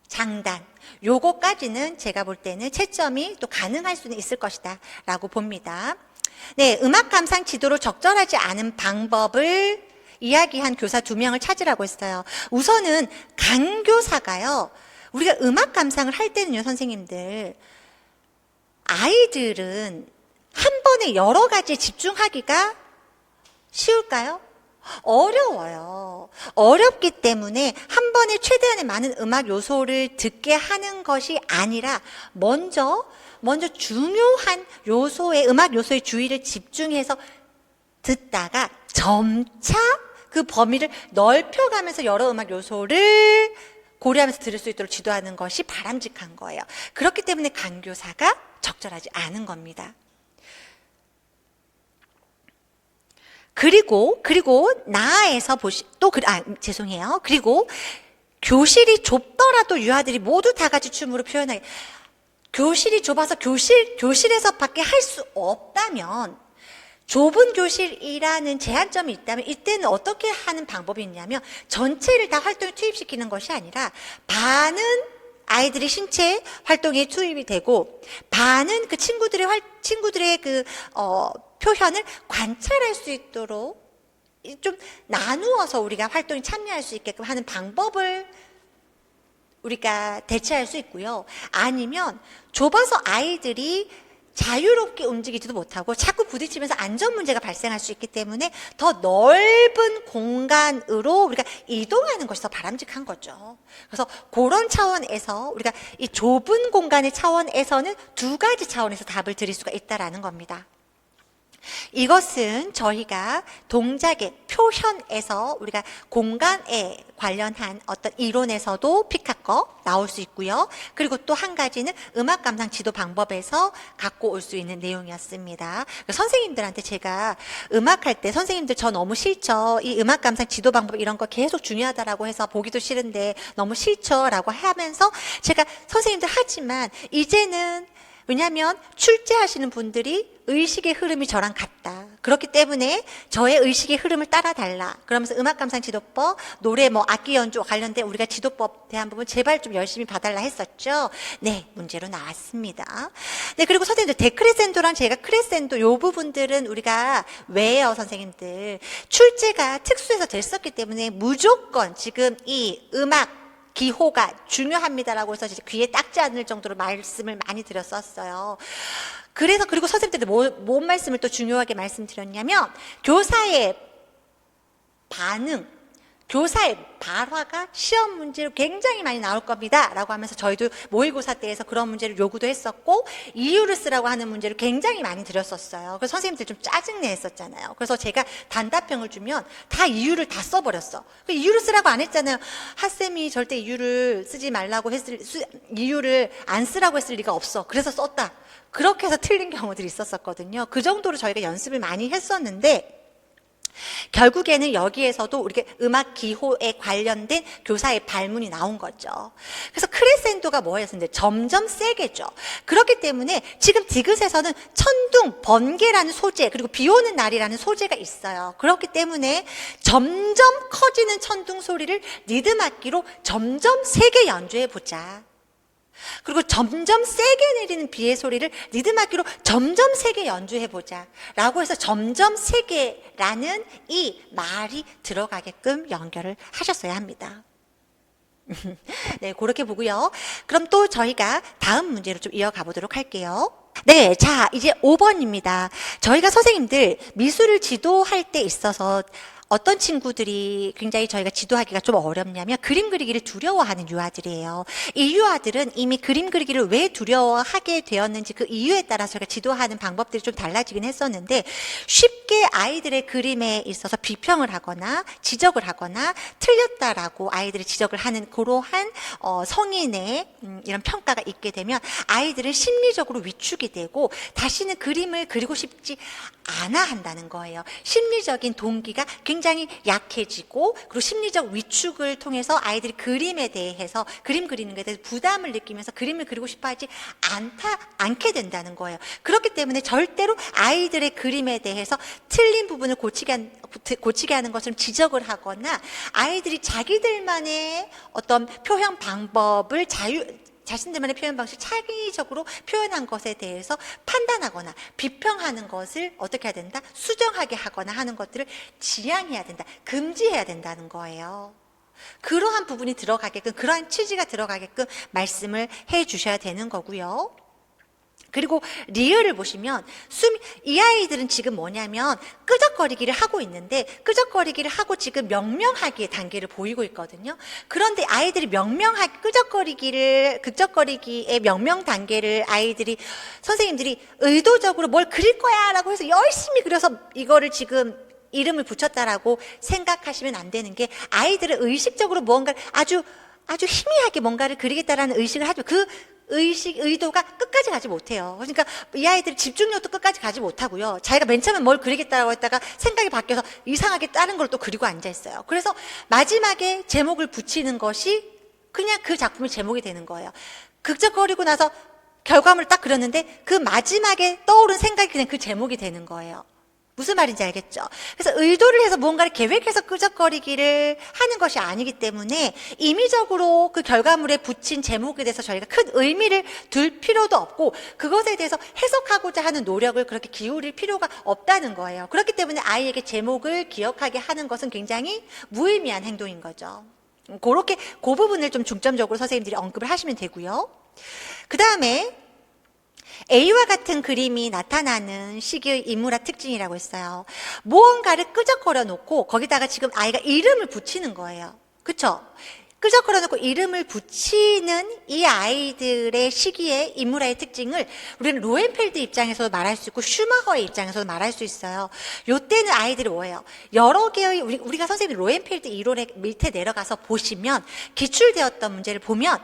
Speaker 1: 장단 요거까지는 제가 볼 때는 채점이 또 가능할 수는 있을 것이다 라고 봅니다. 네, 음악 감상 지도로 적절하지 않은 방법을 이야기한 교사 2명을 찾으라고 했어요. 우선은 강교사가요, 우리가 음악 감상을 할 때는요, 선생님들, 아이들은 한 번에 여러 가지에 집중하기가 쉬울까요? 어려워요. 어렵기 때문에 한 번에 최대한의 많은 음악 요소를 듣게 하는 것이 아니라 먼저 중요한 요소의 음악 요소의 주의를 집중해서 듣다가 점차 그 범위를 넓혀가면서 여러 음악 요소를 고려하면서 들을 수 있도록 지도하는 것이 바람직한 거예요. 그렇기 때문에 강교사가 적절하지 않은 겁니다. 그리고 나아에서 죄송해요. 그리고 교실이 좁더라도 유아들이 모두 다 같이 춤으로 표현하게. 교실이 좁아서 교실에서 밖에 할 수 없다면, 좁은 교실이라는 제한점이 있다면 이때는 어떻게 하는 방법이 있냐면 전체를 다 활동에 투입시키는 것이 아니라 반은 아이들이 신체 활동에 투입이 되고 반은 그 친구들의 표현을 관찰할 수 있도록 좀 나누어서 우리가 활동에 참여할 수 있게끔 하는 방법을 우리가 대체할 수 있고요. 아니면 좁아서 아이들이 자유롭게 움직이지도 못하고 자꾸 부딪히면서 안전 문제가 발생할 수 있기 때문에 더 넓은 공간으로 우리가 이동하는 것이 더 바람직한 거죠. 그래서 그런 차원에서 우리가 이 좁은 공간의 차원에서는 2가지 차원에서 답을 드릴 수가 있다라는 겁니다. 이것은 저희가 동작의 표현에서 우리가 공간에 관련한 어떤 이론에서도 픽할 거 나올 수 있고요. 그리고 또 한 가지는 음악 감상 지도 방법에서 갖고 올 수 있는 내용이었습니다. 선생님들한테 제가 음악할 때 선생님들 저 너무 싫죠. 이 음악 감상 지도 방법 이런 거 계속 중요하다라고 해서 보기도 싫은데 너무 싫죠 라고 하면서 제가 선생님들 하지만 이제는 왜냐하면 출제하시는 분들이 의식의 흐름이 저랑 같다. 그렇기 때문에 저의 의식의 흐름을 따라달라. 그러면서 음악감상지도법, 노래 악기 연주와 관련된 우리가 지도법 대한 부분 제발 좀 열심히 봐달라 했었죠. 네, 문제로 나왔습니다. 네, 그리고 선생님들 데크레센도랑 제가 크레센도 요 부분들은 우리가 왜요, 선생님들? 출제가 특수해서 됐었기 때문에 무조건 지금 이 음악 기호가 중요합니다라고 해서 귀에 딱지 않을 정도로 말씀을 많이 드렸었어요. 그래서 그리고 선생님들이 뭔 말씀을 또 중요하게 말씀드렸냐면 교사의 반응, 교사의 발화가 시험 문제로 굉장히 많이 나올 겁니다 라고 하면서 저희도 모의고사 때에서 그런 문제를 요구도 했었고 이유를 쓰라고 하는 문제를 굉장히 많이 드렸었어요. 그래서 선생님들 좀 짜증내 했었잖아요. 그래서 제가 단답형을 주면 다 이유를 다 써버렸어. 이유를 쓰라고 안 했잖아요. 하쌤이 절대 이유를 쓰지 말라고 이유를 안 쓰라고 했을 리가 없어. 그래서 썼다. 그렇게 해서 틀린 경우들이 있었거든요. 그 정도로 저희가 연습을 많이 했었는데 결국에는 여기에서도 우리가 음악 기호에 관련된 교사의 발문이 나온 거죠. 그래서 크레센도가 뭐였는데 점점 세게죠. 그렇기 때문에 지금 디귿에서는 천둥, 번개라는 소재 그리고 비 오는 날이라는 소재가 있어요. 그렇기 때문에 점점 커지는 천둥 소리를 리듬 악기로 점점 세게 연주해 보자. 그리고 점점 세게 내리는 비의 소리를 리듬 악기로 점점 세게 연주해보자 라고 해서 점점 세게라는 이 말이 들어가게끔 연결을 하셨어야 합니다. 네, 그렇게 보고요. 그럼 또 저희가 다음 문제로 좀 이어가 보도록 할게요. 네, 자, 이제 5번입니다. 저희가 선생님들 미술을 지도할 때 있어서 어떤 친구들이 굉장히 저희가 지도하기가 좀 어렵냐면 그림 그리기를 두려워하는 유아들이에요. 이 유아들은 이미 그림 그리기를 왜 두려워하게 되었는지 그 이유에 따라서 저희가 지도하는 방법들이 좀 달라지긴 했었는데 쉽게 아이들의 그림에 있어서 비평을 하거나 지적을 하거나 틀렸다라고 아이들이 지적을 하는 그러한 성인의 이런 평가가 있게 되면 아이들은 심리적으로 위축이 되고 다시는 그림을 그리고 싶지 않아 한다는 거예요. 심리적인 동기가 굉장히 약해지고 그리고 심리적 위축을 통해서 아이들이 그림에 대해서 그림 그리는 것에 대해서 부담을 느끼면서 그림을 그리고 싶어 하지 않게 된다는 거예요. 그렇기 때문에 절대로 아이들의 그림에 대해서 틀린 부분을 고치게 하는 것을 지적을 하거나 아이들이 자기들만의 어떤 표현 방법을 자신들만의 표현 방식 차기적으로 표현한 것에 대해서 판단하거나 비평하는 것을 어떻게 해야 된다? 수정하게 하거나 하는 것들을 지양해야 된다. 금지해야 된다는 거예요. 그러한 부분이 들어가게끔, 그러한 취지가 들어가게끔 말씀을 해 주셔야 되는 거고요. 그리고 리을을 보시면 이 아이들은 지금 뭐냐면 끄적거리기를 하고 있는데 끄적거리기를 하고 지금 명명하기의 단계를 보이고 있거든요. 그런데 아이들이 끄적거리기의 명명 단계를 선생님들이 의도적으로 뭘 그릴 거야 라고 해서 열심히 그려서 이거를 지금 이름을 붙였다라고 생각하시면 안 되는 게 아이들은 의식적으로 무언가를 아주 희미하게 뭔가를 그리겠다라는 의식을 하죠. 그 의도가 끝까지 가지 못해요. 그러니까 이 아이들이 집중력도 끝까지 가지 못하고요. 자기가 맨 처음에 뭘 그리겠다고 했다가 생각이 바뀌어서 이상하게 다른 걸 또 그리고 앉아있어요. 그래서 마지막에 제목을 붙이는 것이 그냥 그 작품의 제목이 되는 거예요. 극적거리고 나서 결과물을 딱 그렸는데 그 마지막에 떠오른 생각이 그냥 그 제목이 되는 거예요. 무슨 말인지 알겠죠? 그래서 의도를 해서 무언가를 계획해서 끄적거리기를 하는 것이 아니기 때문에 임의적으로 그 결과물에 붙인 제목에 대해서 저희가 큰 의미를 둘 필요도 없고 그것에 대해서 해석하고자 하는 노력을 그렇게 기울일 필요가 없다는 거예요. 그렇기 때문에 아이에게 제목을 기억하게 하는 것은 굉장히 무의미한 행동인 거죠. 그렇게 그 부분을 좀 중점적으로 선생님들이 언급을 하시면 되고요. 그 다음에 A와 같은 그림이 나타나는 시기의 인물화 특징이라고 했어요. 무언가를 끄적거려 놓고 거기다가 지금 아이가 이름을 붙이는 거예요. 그렇죠? 끄적거려 놓고 이름을 붙이는 이 아이들의 시기의 인물화의 특징을 우리는 로엔펠드 입장에서도 말할 수 있고 슈마허의 입장에서도 말할 수 있어요. 요때는 아이들이 뭐예요? 여러 개의 우리가 선생님이 로엔펠드 이론의 밑에 내려가서 보시면 기출되었던 문제를 보면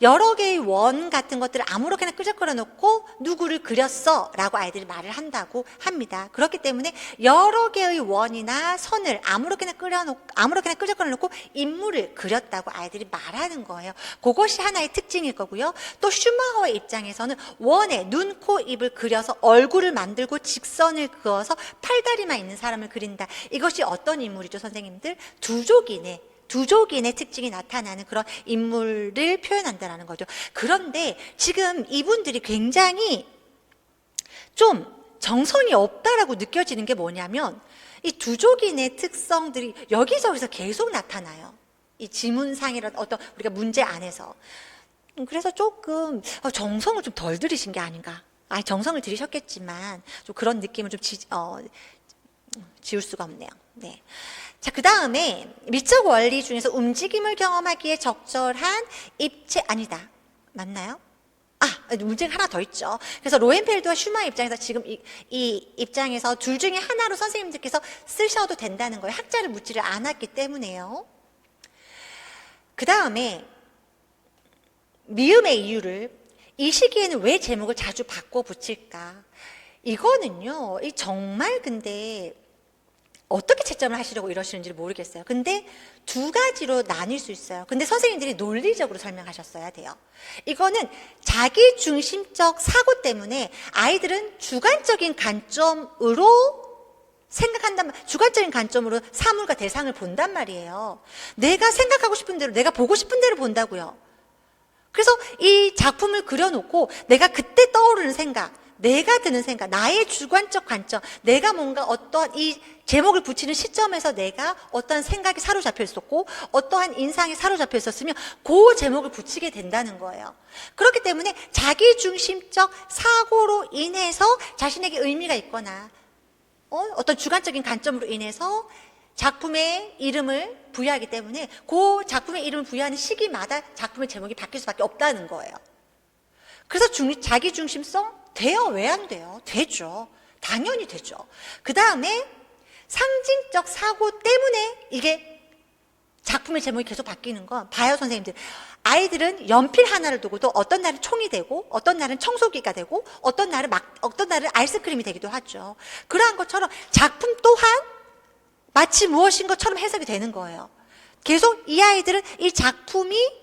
Speaker 1: 여러 개의 원 같은 것들을 아무렇게나 끄적거려 놓고 누구를 그렸어 라고 아이들이 말을 한다고 합니다. 그렇기 때문에 여러 개의 원이나 선을 아무렇게나 끄적거려 놓고 인물을 그렸다고 아이들이 말하는 거예요. 그것이 하나의 특징일 거고요. 또 슈마허의 입장에서는 원에 눈, 코, 입을 그려서 얼굴을 만들고 직선을 그어서 팔다리만 있는 사람을 그린다. 이것이 어떤 인물이죠, 선생님들? 두족인의 특징이 나타나는 그런 인물을 표현한다는 거죠. 그런데 지금 이분들이 굉장히 좀 정성이 없다라고 느껴지는 게 뭐냐면 이 두족인의 특성들이 여기저기서 계속 나타나요. 이 지문상이라 어떤 우리가 문제 안에서. 그래서 조금 정성을 좀 덜 들이신 게 아닌가. 정성을 들이셨겠지만 좀 그런 느낌을 좀 지울 수가 없네요. 네. 자, 그 다음에 미적 원리 중에서 움직임을 경험하기에 적절한 입체, 아니다. 맞나요? 문제가 하나 더 있죠. 그래서 로엔펠드와 슈마의 입장에서 지금 이 입장에서 둘 중에 하나로 선생님들께서 쓰셔도 된다는 거예요. 학자를 묻지를 않았기 때문에요. 그 다음에 미음의 이유를 이 시기에는 왜 제목을 자주 바꿔 붙일까? 이거는요, 정말 근데 어떻게 채점을 하시려고 이러시는지 모르겠어요. 근데 두 가지로 나뉠 수 있어요. 근데 선생님들이 논리적으로 설명하셨어야 돼요. 이거는 자기중심적 사고 때문에 아이들은 주관적인 관점으로 주관적인 관점으로 사물과 대상을 본단 말이에요. 내가 생각하고 싶은 대로, 내가 보고 싶은 대로 본다고요. 그래서 이 작품을 그려놓고 내가 그때 떠오르는 생각, 내가 드는 생각, 나의 주관적 관점, 내가 뭔가 어떠한 이 제목을 붙이는 시점에서 내가 어떠한 생각이 사로잡혀 있었고 어떠한 인상이 사로잡혀 있었으면 그 제목을 붙이게 된다는 거예요. 그렇기 때문에 자기중심적 사고로 인해서 자신에게 의미가 있거나 어떤 주관적인 관점으로 인해서 작품의 이름을 부여하기 때문에 그 작품의 이름을 부여하는 시기마다 작품의 제목이 바뀔 수밖에 없다는 거예요. 그래서 자기중심성 돼요? 왜 안 돼요? 되죠. 당연히 되죠. 그 다음에 상징적 사고 때문에 이게 작품의 제목이 계속 바뀌는 건 봐요, 선생님들. 아이들은 연필 하나를 두고도 어떤 날은 총이 되고 어떤 날은 청소기가 되고 어떤 날은 아이스크림이 되기도 하죠. 그러한 것처럼 작품 또한 마치 무엇인 것처럼 해석이 되는 거예요. 계속 이 아이들은 이 작품이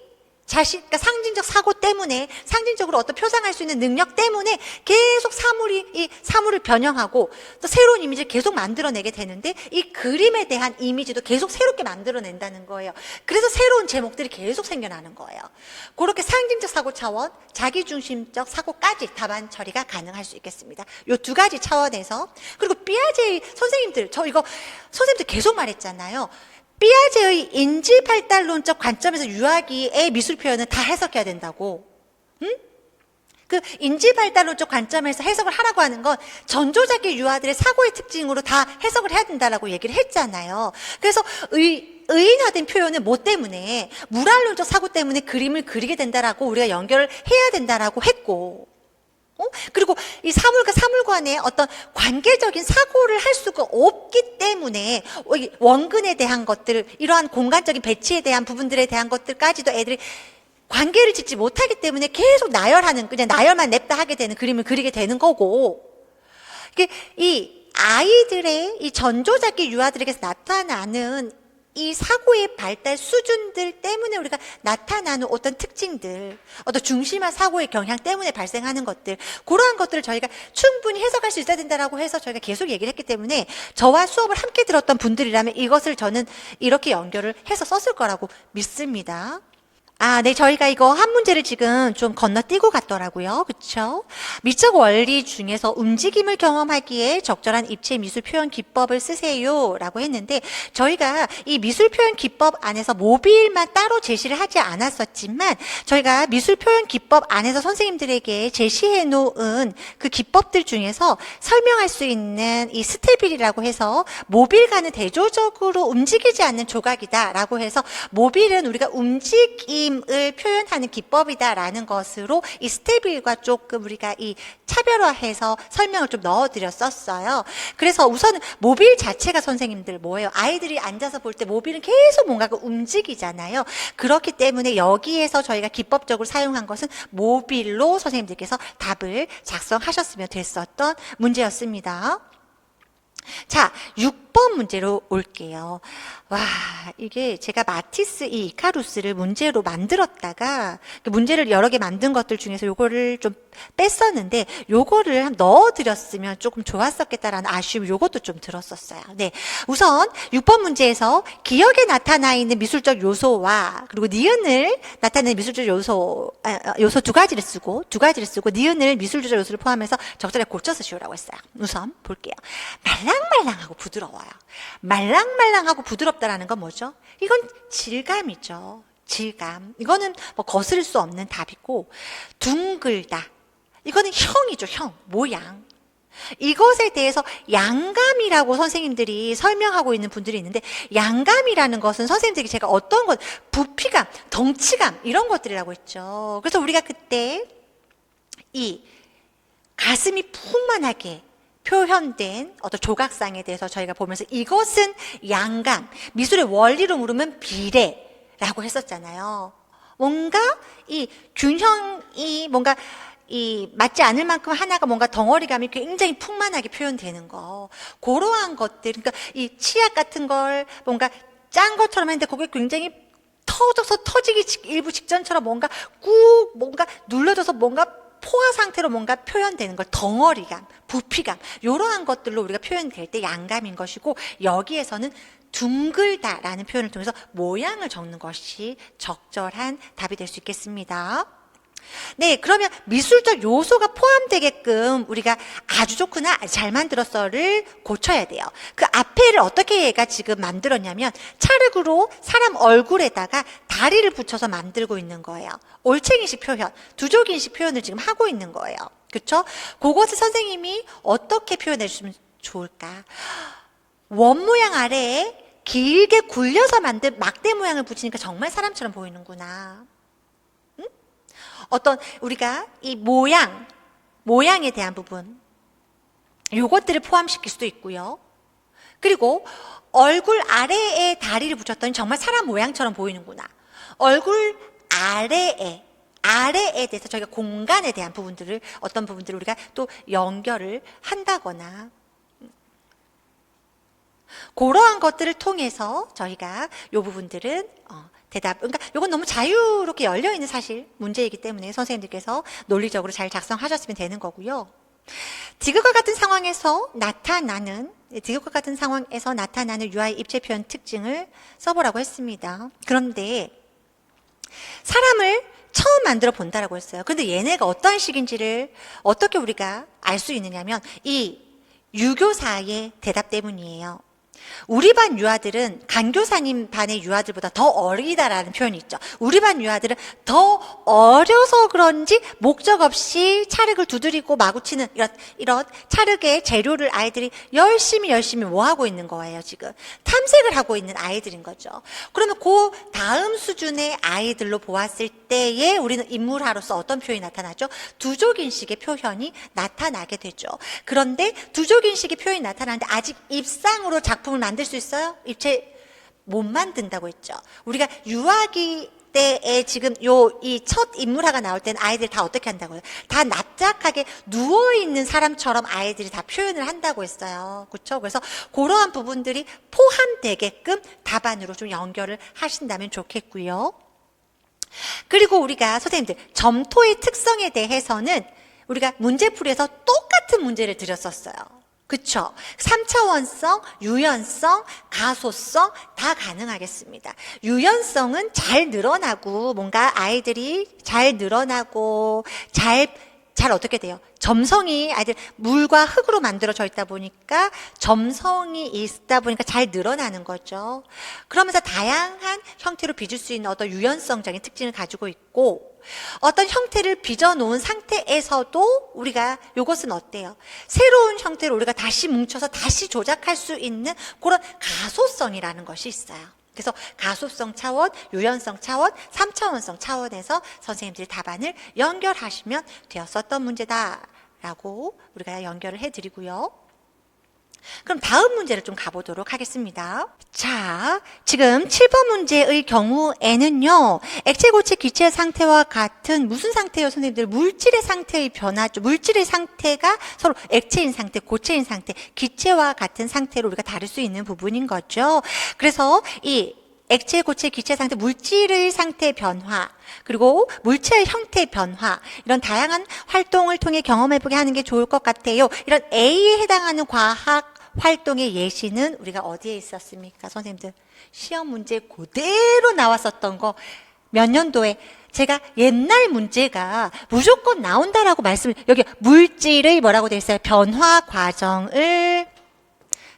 Speaker 1: 그러니까 상징적 사고 때문에, 상징적으로 어떤 표상할 수 있는 능력 때문에 계속 이 사물을 변형하고 또 새로운 이미지를 계속 만들어내게 되는데 이 그림에 대한 이미지도 계속 새롭게 만들어낸다는 거예요. 그래서 새로운 제목들이 계속 생겨나는 거예요. 그렇게 상징적 사고 차원, 자기중심적 사고까지 답안 처리가 가능할 수 있겠습니다. 이 두 가지 차원에서. 그리고 삐아제의 선생님들, 선생님들 계속 말했잖아요. 삐아제의 인지발달론적 관점에서 유아기의 미술 표현은 다 해석해야 된다고. 그 인지발달론적 관점에서 해석을 하라고 하는 건 전조작기 유아들의 사고의 특징으로 다 해석을 해야 된다라고 얘기를 했잖아요. 그래서 의인화된 표현은 뭐 때문에? 물알론적 사고 때문에 그림을 그리게 된다라고 우리가 연결을 해야 된다라고 했고, 그리고 이 사물과 사물간의 어떤 관계적인 사고를 할 수가 없기 때문에 원근에 대한 것들, 이러한 공간적인 배치에 대한 부분들에 대한 것들까지도 애들이 관계를 짓지 못하기 때문에 계속 그냥 나열만 냅다 하게 되는 그림을 그리게 되는 거고, 이 아이들의 이 전조작기 유아들에게서 나타나는 이 사고의 발달 수준들 때문에 우리가 나타나는 어떤 특징들, 어떤 중심화 사고의 경향 때문에 발생하는 것들, 그러한 것들을 저희가 충분히 해석할 수 있어야 된다라고 해서 저희가 계속 얘기를 했기 때문에 저와 수업을 함께 들었던 분들이라면 이것을 저는 이렇게 연결을 해서 썼을 거라고 믿습니다. 네, 저희가 이거 한 문제를 지금 좀 건너뛰고 갔더라고요. 그쵸? 미적 원리 중에서 움직임을 경험하기에 적절한 입체 미술 표현 기법을 쓰세요 라고 했는데, 저희가 이 미술 표현 기법 안에서 모빌만 따로 제시를 하지 않았었지만, 저희가 미술 표현 기법 안에서 선생님들에게 제시해 놓은 그 기법들 중에서 설명할 수 있는 이 스테빌이라고 해서 모빌과는 대조적으로 움직이지 않는 조각이다 라고 해서, 모빌은 우리가 움직임을 표현하는 기법이다라는 것으로 이 스테빌과 조금 우리가 이 차별화해서 설명을 좀 넣어드렸었어요. 그래서 우선은 모빌 자체가 선생님들 뭐예요? 아이들이 앉아서 볼 때 모빌은 계속 뭔가가 움직이잖아요. 그렇기 때문에 여기에서 저희가 기법적으로 사용한 것은 모빌로 선생님들께서 답을 작성하셨으면 됐었던 문제였습니다. 자, 6번 문제로 올게요. 와, 이게 제가 마티스 이 이카루스를 문제로 만들었다가 문제를 여러 개 만든 것들 중에서 요거를 좀 뺐었는데 요거를 넣어드렸으면 조금 좋았었겠다라는 아쉬움 요것도 좀 들었었어요. 네, 우선 6번 문제에서 기억에 나타나 있는 미술적 요소와 그리고 니은을 나타내는 미술적 요소 두 가지를 쓰고 니은을 미술적 요소를 포함해서 적절하게 고쳐서 씌우라고 했어요. 우선 볼게요. 말랑말랑하고 부드러워요. 말랑말랑하고 부드럽다라는 건 뭐죠? 이건 질감이죠. 질감. 이거는 뭐 거스를 수 없는 답이고, 둥글다. 이거는 형이죠. 형. 모양. 이것에 대해서 양감이라고 선생님들이 설명하고 있는 분들이 있는데, 양감이라는 것은 선생님들이 제가 어떤 것, 부피감, 덩치감 이런 것들이라고 했죠. 그래서 우리가 그때 이 가슴이 풍만하게 표현된 어떤 조각상에 대해서 저희가 보면서 이것은 양감, 미술의 원리로 물으면 비례라고 했었잖아요. 뭔가 이 균형이 뭔가 이 맞지 않을 만큼 하나가 뭔가 덩어리감이 굉장히 풍만하게 표현되는 거, 그러한 것들, 그러니까 이 치약 같은 걸 뭔가 짠 것처럼 했는데 그게 굉장히 터져서 터지기 일부 직전처럼 뭔가 꾹 뭔가 눌러져서 뭔가 포화 상태로 뭔가 표현되는 걸 덩어리감, 부피감 이러한 것들로 우리가 표현될 때 양감인 것이고, 여기에서는 둥글다라는 표현을 통해서 모양을 적는 것이 적절한 답이 될 수 있겠습니다. 네, 그러면 미술적 요소가 포함되게끔 우리가 아주 좋구나, 잘 만들었어를 고쳐야 돼요. 그 앞에를 어떻게 얘가 지금 만들었냐면 찰흙으로 사람 얼굴에다가 다리를 붙여서 만들고 있는 거예요. 올챙이식 표현, 두족인식 표현을 지금 하고 있는 거예요. 그렇죠? 그것을 선생님이 어떻게 표현해 주시면 좋을까? 원 모양 아래에 길게 굴려서 만든 막대 모양을 붙이니까 정말 사람처럼 보이는구나. 어떤 우리가 이 모양에 대한 부분, 요것들을 포함시킬 수도 있고요. 그리고 얼굴 아래에 다리를 붙였더니 정말 사람 모양처럼 보이는구나. 얼굴 아래에 대해서 저희가 공간에 대한 부분들을, 어떤 부분들을 우리가 또 연결을 한다거나, 그러한 것들을 통해서 저희가 요 부분들은 그러니까 이건 너무 자유롭게 열려있는 사실 문제이기 때문에 선생님들께서 논리적으로 잘 작성하셨으면 되는 거고요. 디귿과 같은 상황에서 나타나는 유아의 입체 표현 특징을 써보라고 했습니다. 그런데 사람을 처음 만들어 본다라고 했어요. 그런데 얘네가 어떤 식인지를 어떻게 우리가 알 수 있느냐면 이 유교사의 대답 때문이에요. 우리 반 유아들은 강교사님 반의 유아들보다 더 어리다라는 표현이 있죠. 우리 반 유아들은 더 어려서 그런지 목적 없이 찰흙을 두드리고 마구치는 이런 찰흙의 재료를 아이들이 열심히 뭐 하고 있는 거예요. 지금 탐색을 하고 있는 아이들인 거죠. 그러면 그 다음 수준의 아이들로 보았을 때에 우리는 인물화로서 어떤 표현이 나타나죠? 두족인식의 표현이 나타나게 되죠. 그런데 두족인식의 표현이 나타나는데 아직 입상으로 작품을 만들 수 있어요? 입체 못 만든다고 했죠. 우리가 유아기 때에 지금 이 첫 인물화가 나올 때는 아이들 다 어떻게 한다고요? 다 납작하게 누워있는 사람처럼 아이들이 다 표현을 한다고 했어요. 그렇죠? 그래서 그러한 부분들이 포함되게끔 답안으로 좀 연결을 하신다면 좋겠고요. 그리고 우리가 선생님들 점토의 특성에 대해서는 우리가 문제풀이에서 똑같은 문제를 드렸었어요. 그쵸? 3차원성, 유연성, 가소성 다 가능하겠습니다. 유연성은 잘 늘어나고 뭔가 아이들이 잘 늘어나고 잘 어떻게 돼요? 점성이 아이들 물과 흙으로 만들어져 있다 보니까 점성이 있다 보니까 잘 늘어나는 거죠. 그러면서 다양한 형태로 빚을 수 있는 어떤 유연성적인 특징을 가지고 있고 어떤 형태를 빚어놓은 상태에서도 우리가 이것은 어때요? 새로운 형태로 우리가 다시 뭉쳐서 다시 조작할 수 있는 그런 가소성이라는 것이 있어요. 그래서 가소성 차원, 유연성 차원, 3차원성 차원에서 선생님들이 답안을 연결하시면 되었었던 문제다라고 우리가 연결을 해드리고요. 그럼 다음 문제를 좀 가보도록 하겠습니다. 자, 지금 7번 문제의 경우에는요, 액체, 고체, 기체 상태와 같은 무슨 상태예요, 선생님들? 물질의 상태의 변화죠. 물질의 상태가 서로 액체인 상태, 고체인 상태, 기체와 같은 상태로 우리가 다룰 수 있는 부분인 거죠. 그래서 이 액체, 고체, 기체 상태, 물질의 상태 변화, 그리고 물체의 형태 변화, 이런 다양한 활동을 통해 경험해보게 하는 게 좋을 것 같아요. 이런 A에 해당하는 과학 활동의 예시는 우리가 어디에 있었습니까? 선생님들 시험 문제 그대로 나왔었던 거 몇 년도에 제가 옛날 문제가 무조건 나온다라고 여기 물질의 뭐라고 되어 있어요? 변화 과정을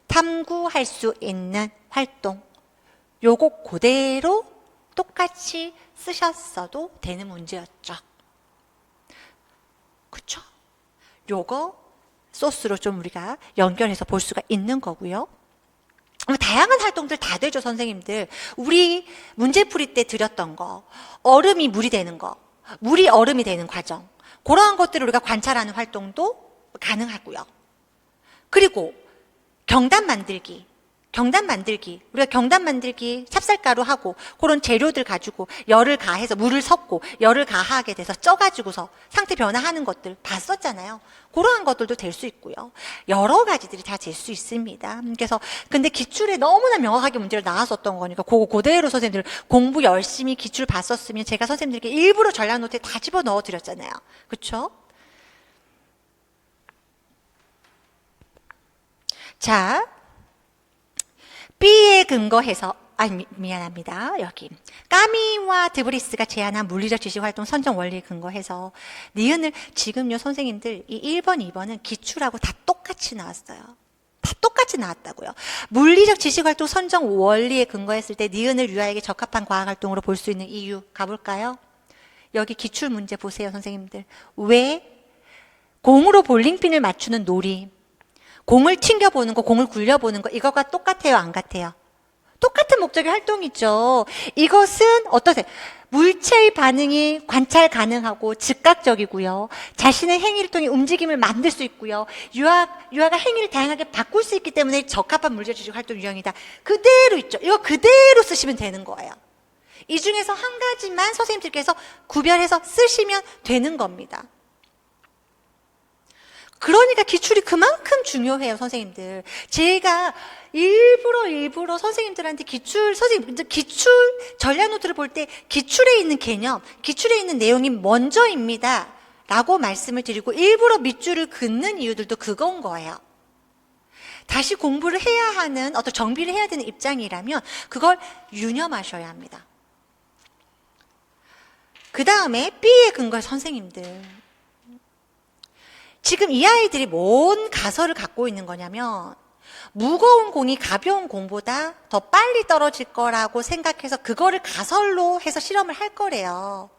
Speaker 1: 탐구할 수 있는 활동, 요거 그대로 똑같이 쓰셨어도 되는 문제였죠. 그쵸? 요거 소스로 좀 우리가 연결해서 볼 수가 있는 거고요. 다양한 활동들 다 되죠, 선생님들. 우리 문제풀이 때 드렸던 거, 얼음이 물이 되는 거, 물이 얼음이 되는 과정, 그러한 것들을 우리가 관찰하는 활동도 가능하고요. 그리고 경단 만들기, 우리가 경단 만들기 찹쌀가루 하고 그런 재료들 가지고 열을 가해서 물을 섞고 열을 가하게 돼서 쪄가지고서 상태 변화하는 것들 봤었잖아요. 그러한 것들도 될 수 있고요. 여러 가지들이 다 될 수 있습니다. 그래서 근데 기출에 너무나 명확하게 문제를 나왔었던 거니까 그거 그대로 선생님들 공부 열심히 기출 봤었으면 제가 선생님들께 일부러 전략 노트에 다 집어넣어 드렸잖아요. 그렇죠? 자, B에 근거해서 미안합니다. 여기. 까미와 드브리스가 제안한 물리적 지식활동 선정 원리에 근거해서 니은을 지금요 선생님들 이 1번, 2번은 기출하고 다 똑같이 나왔어요. 다 똑같이 나왔다고요. 물리적 지식활동 선정 원리에 근거했을 때 니은을 유아에게 적합한 과학활동으로 볼 수 있는 이유 가볼까요? 여기 기출 문제 보세요, 선생님들. 왜 공으로 볼링핀을 맞추는 놀이, 공을 튕겨보는 거, 공을 굴려보는 거 이거가 똑같아요, 안 같아요? 똑같은 목적의 활동이죠. 이것은 어떠세요? 물체의 반응이 관찰 가능하고 즉각적이고요. 자신의 행위를 통해 움직임을 만들 수 있고요. 유아가 행위를 다양하게 바꿀 수 있기 때문에 적합한 물리적 지식 활동 유형이다. 그대로 있죠. 이거 그대로 쓰시면 되는 거예요. 이 중에서 한 가지만 선생님들께서 구별해서 쓰시면 되는 겁니다. 그러니까 기출이 그만큼 중요해요, 선생님들. 제가 일부러 선생님들한테 기출 전략 노트를 볼 때 기출에 있는 개념, 기출에 있는 내용이 먼저입니다. 라고 말씀을 드리고 일부러 밑줄을 긋는 이유들도 그건 거예요. 다시 공부를 해야 하는, 어떤 정비를 해야 되는 입장이라면 그걸 유념하셔야 합니다. 그 다음에 B의 근거 선생님들. 지금 이 아이들이 뭔 가설을 갖고 있는 거냐면 무거운 공이 가벼운 공보다 더 빨리 떨어질 거라고 생각해서 그거를 가설로 해서 실험을 할 거래요.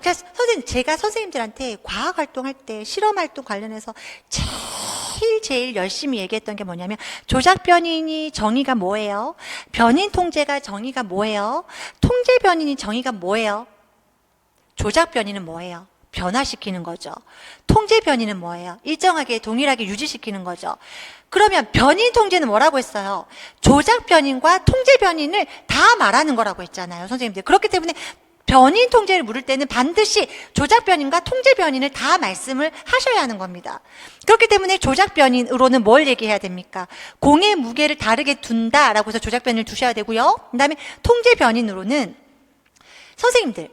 Speaker 1: 그래서 제가 선생님들한테 과학활동할 때 실험활동 관련해서 제일 열심히 얘기했던 게 뭐냐면 조작변인이 정의가 뭐예요? 변인 통제가 정의가 뭐예요? 통제 변인이 정의가 뭐예요? 조작 변인은 뭐예요? 변화시키는 거죠. 통제 변이는 뭐예요? 일정하게 동일하게 유지시키는 거죠. 그러면 변인 통제는 뭐라고 했어요? 조작 변인과 통제 변인을 다 말하는 거라고 했잖아요, 선생님들. 그렇기 때문에 변인 통제를 물을 때는 반드시 조작 변인과 통제 변인을 다 말씀을 하셔야 하는 겁니다. 그렇기 때문에 조작 변인으로는 뭘 얘기해야 됩니까? 공의 무게를 다르게 둔다라고 해서 조작 변인을 두셔야 되고요. 그다음에 통제 변인으로는 선생님들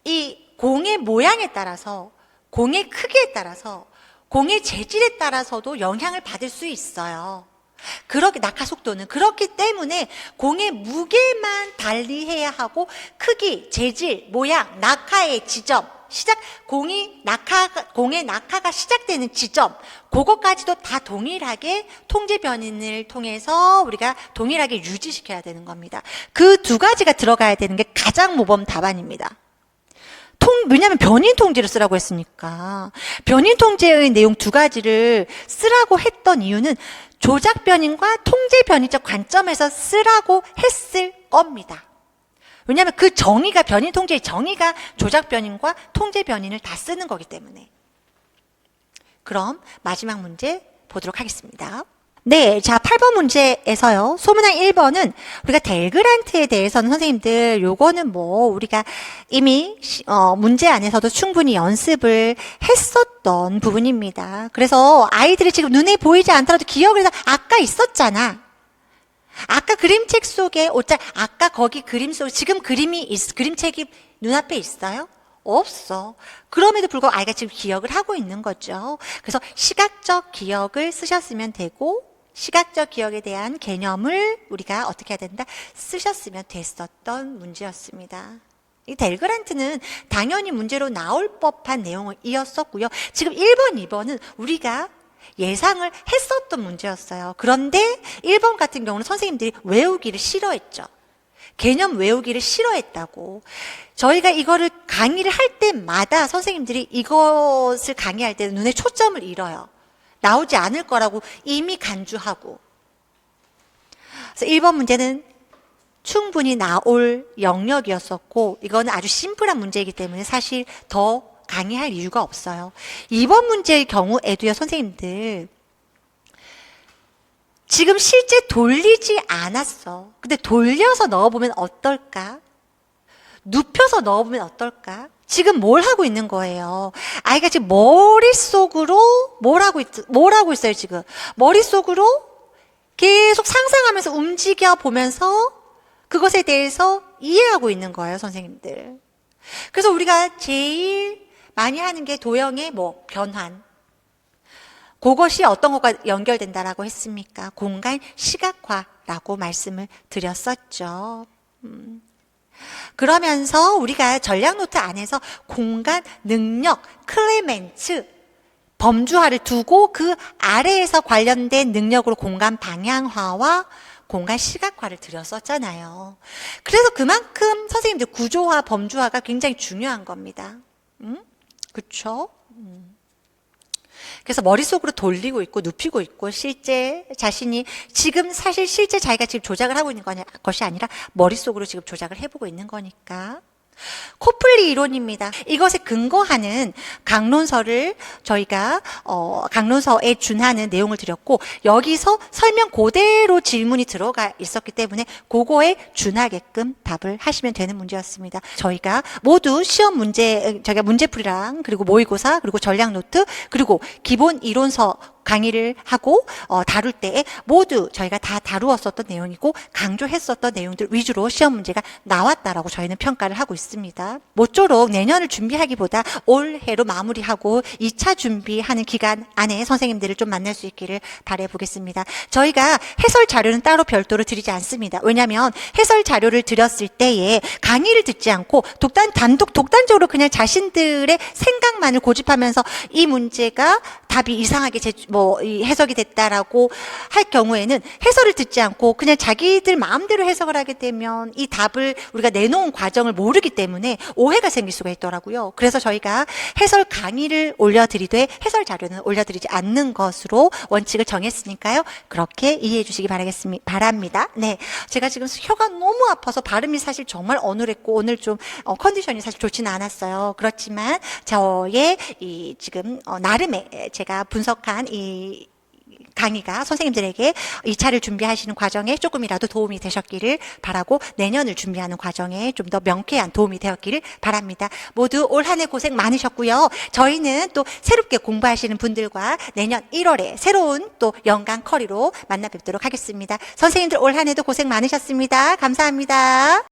Speaker 1: 이 공의 모양에 따라서, 공의 크기에 따라서, 공의 재질에 따라서도 영향을 받을 수 있어요. 낙하 속도는. 그렇기 때문에 공의 무게만 달리해야 하고 크기, 재질, 모양, 낙하의 지점, 공의 낙하가 시작되는 지점, 그것까지도 다 동일하게 통제 변인을 통해서 우리가 동일하게 유지시켜야 되는 겁니다. 그 두 가지가 들어가야 되는 게 가장 모범 답안입니다. 왜냐하면 변인 통제를 쓰라고 했으니까. 변인 통제의 내용 두 가지를 쓰라고 했던 이유는 조작 변인과 통제 변인적 관점에서 쓰라고 했을 겁니다. 왜냐하면 그 정의가, 변인 통제의 정의가 조작 변인과 통제 변인을 다 쓰는 거기 때문에. 그럼 마지막 문제 보도록 하겠습니다. 네, 자 8번 문제에서요. 소문항 1번은 우리가 델그란트에 대해서는 선생님들 요거는 뭐 우리가 이미 문제 안에서도 충분히 연습을 했었던 부분입니다. 그래서 아이들이 지금 눈에 보이지 않더라도 기억을 해서 아까 있었잖아. 아까 그림책 속에 아까 거기 그림 속에 지금 그림책이 눈앞에 있어요? 없어. 그럼에도 불구하고 아이가 지금 기억을 하고 있는 거죠. 그래서 시각적 기억을 쓰셨으면 되고 시각적 기억에 대한 개념을 우리가 어떻게 해야 된다? 쓰셨으면 됐었던 문제였습니다. 이 델그란트는 당연히 문제로 나올 법한 내용을 이었었고요. 지금 1번, 2번은 우리가 예상을 했었던 문제였어요. 그런데 1번 같은 경우는 선생님들이 외우기를 싫어했죠. 개념 외우기를 싫어했다고. 저희가 이거를 강의를 할 때마다 선생님들이 이것을 강의할 때는 눈에 초점을 잃어요. 나오지 않을 거라고 이미 간주하고. 그래서 1번 문제는 충분히 나올 영역이었었고 이거는 아주 심플한 문제이기 때문에 사실 더 강의할 이유가 없어요. 2번 문제의 경우에도요, 선생님들. 지금 실제 돌리지 않았어. 근데 돌려서 넣어보면 어떨까? 눕혀서 넣어보면 어떨까? 지금 뭘 하고 있는 거예요? 아이가 지금 머릿속으로 뭘 하고 있어요, 지금? 머릿속으로 계속 상상하면서 움직여 보면서 그것에 대해서 이해하고 있는 거예요, 선생님들. 그래서 우리가 제일 많이 하는 게 도형의 변환. 그것이 어떤 것과 연결된다라고 했습니까? 공간 시각화 라고 말씀을 드렸었죠. 그러면서 우리가 전략 노트 안에서 공간, 능력, 클레멘츠, 범주화를 두고 그 아래에서 관련된 능력으로 공간 방향화와 공간 시각화를 드렸었잖아요. 그래서 그만큼 선생님들 구조화, 범주화가 굉장히 중요한 겁니다. 그쵸? 그래서 머릿속으로 돌리고 있고 눕히고 있고 실제 자신이 지금 사실 실제 자기가 지금 조작을 하고 있는 것이 아니라 머릿속으로 지금 조작을 해보고 있는 거니까. 코플리 이론입니다. 이것에 근거하는 강론서를 저희가 강론서에 준하는 내용을 드렸고 여기서 설명 그대로 질문이 들어가 있었기 때문에 그거에 준하게끔 답을 하시면 되는 문제였습니다. 저희가 모두 시험 문제 저희가 문제풀이랑 그리고 모의고사 그리고 전략 노트 그리고 기본 이론서 강의를 하고 다룰 때에 모두 저희가 다 다루었었던 내용이고 강조했었던 내용들 위주로 시험 문제가 나왔다라고 저희는 평가를 하고 있습니다. 모쪼록 내년을 준비하기보다 올해로 마무리하고 2차 준비하는 기간 안에 선생님들을 좀 만날 수 있기를 바라보겠습니다. 저희가 해설 자료는 따로 별도로 드리지 않습니다. 왜냐하면 해설 자료를 드렸을 때에 강의를 듣지 않고 독단적으로 그냥 자신들의 생각만을 고집하면서 이 문제가 답이 이상하게 이 해석이 됐다라고 할 경우에는 해설을 듣지 않고 그냥 자기들 마음대로 해석을 하게 되면 이 답을 우리가 내놓은 과정을 모르기 때문에 오해가 생길 수가 있더라고요. 그래서 저희가 해설 강의를 올려드리되 해설 자료는 올려드리지 않는 것으로 원칙을 정했으니까요. 그렇게 이해해 주시기 바랍니다. 네, 제가 지금 혀가 너무 아파서 발음이 사실 정말 어눌했고 오늘 좀 컨디션이 사실 좋지는 않았어요. 그렇지만 저의 지금 나름의 제가 분석한 이 강의가 선생님들에게 2차를 준비하시는 과정에 조금이라도 도움이 되셨기를 바라고 내년을 준비하는 과정에 좀 더 명쾌한 도움이 되었기를 바랍니다. 모두 올 한 해 고생 많으셨고요. 저희는 또 새롭게 공부하시는 분들과 내년 1월에 새로운 또 연간 커리로 만나 뵙도록 하겠습니다. 선생님들 올 한 해도 고생 많으셨습니다. 감사합니다.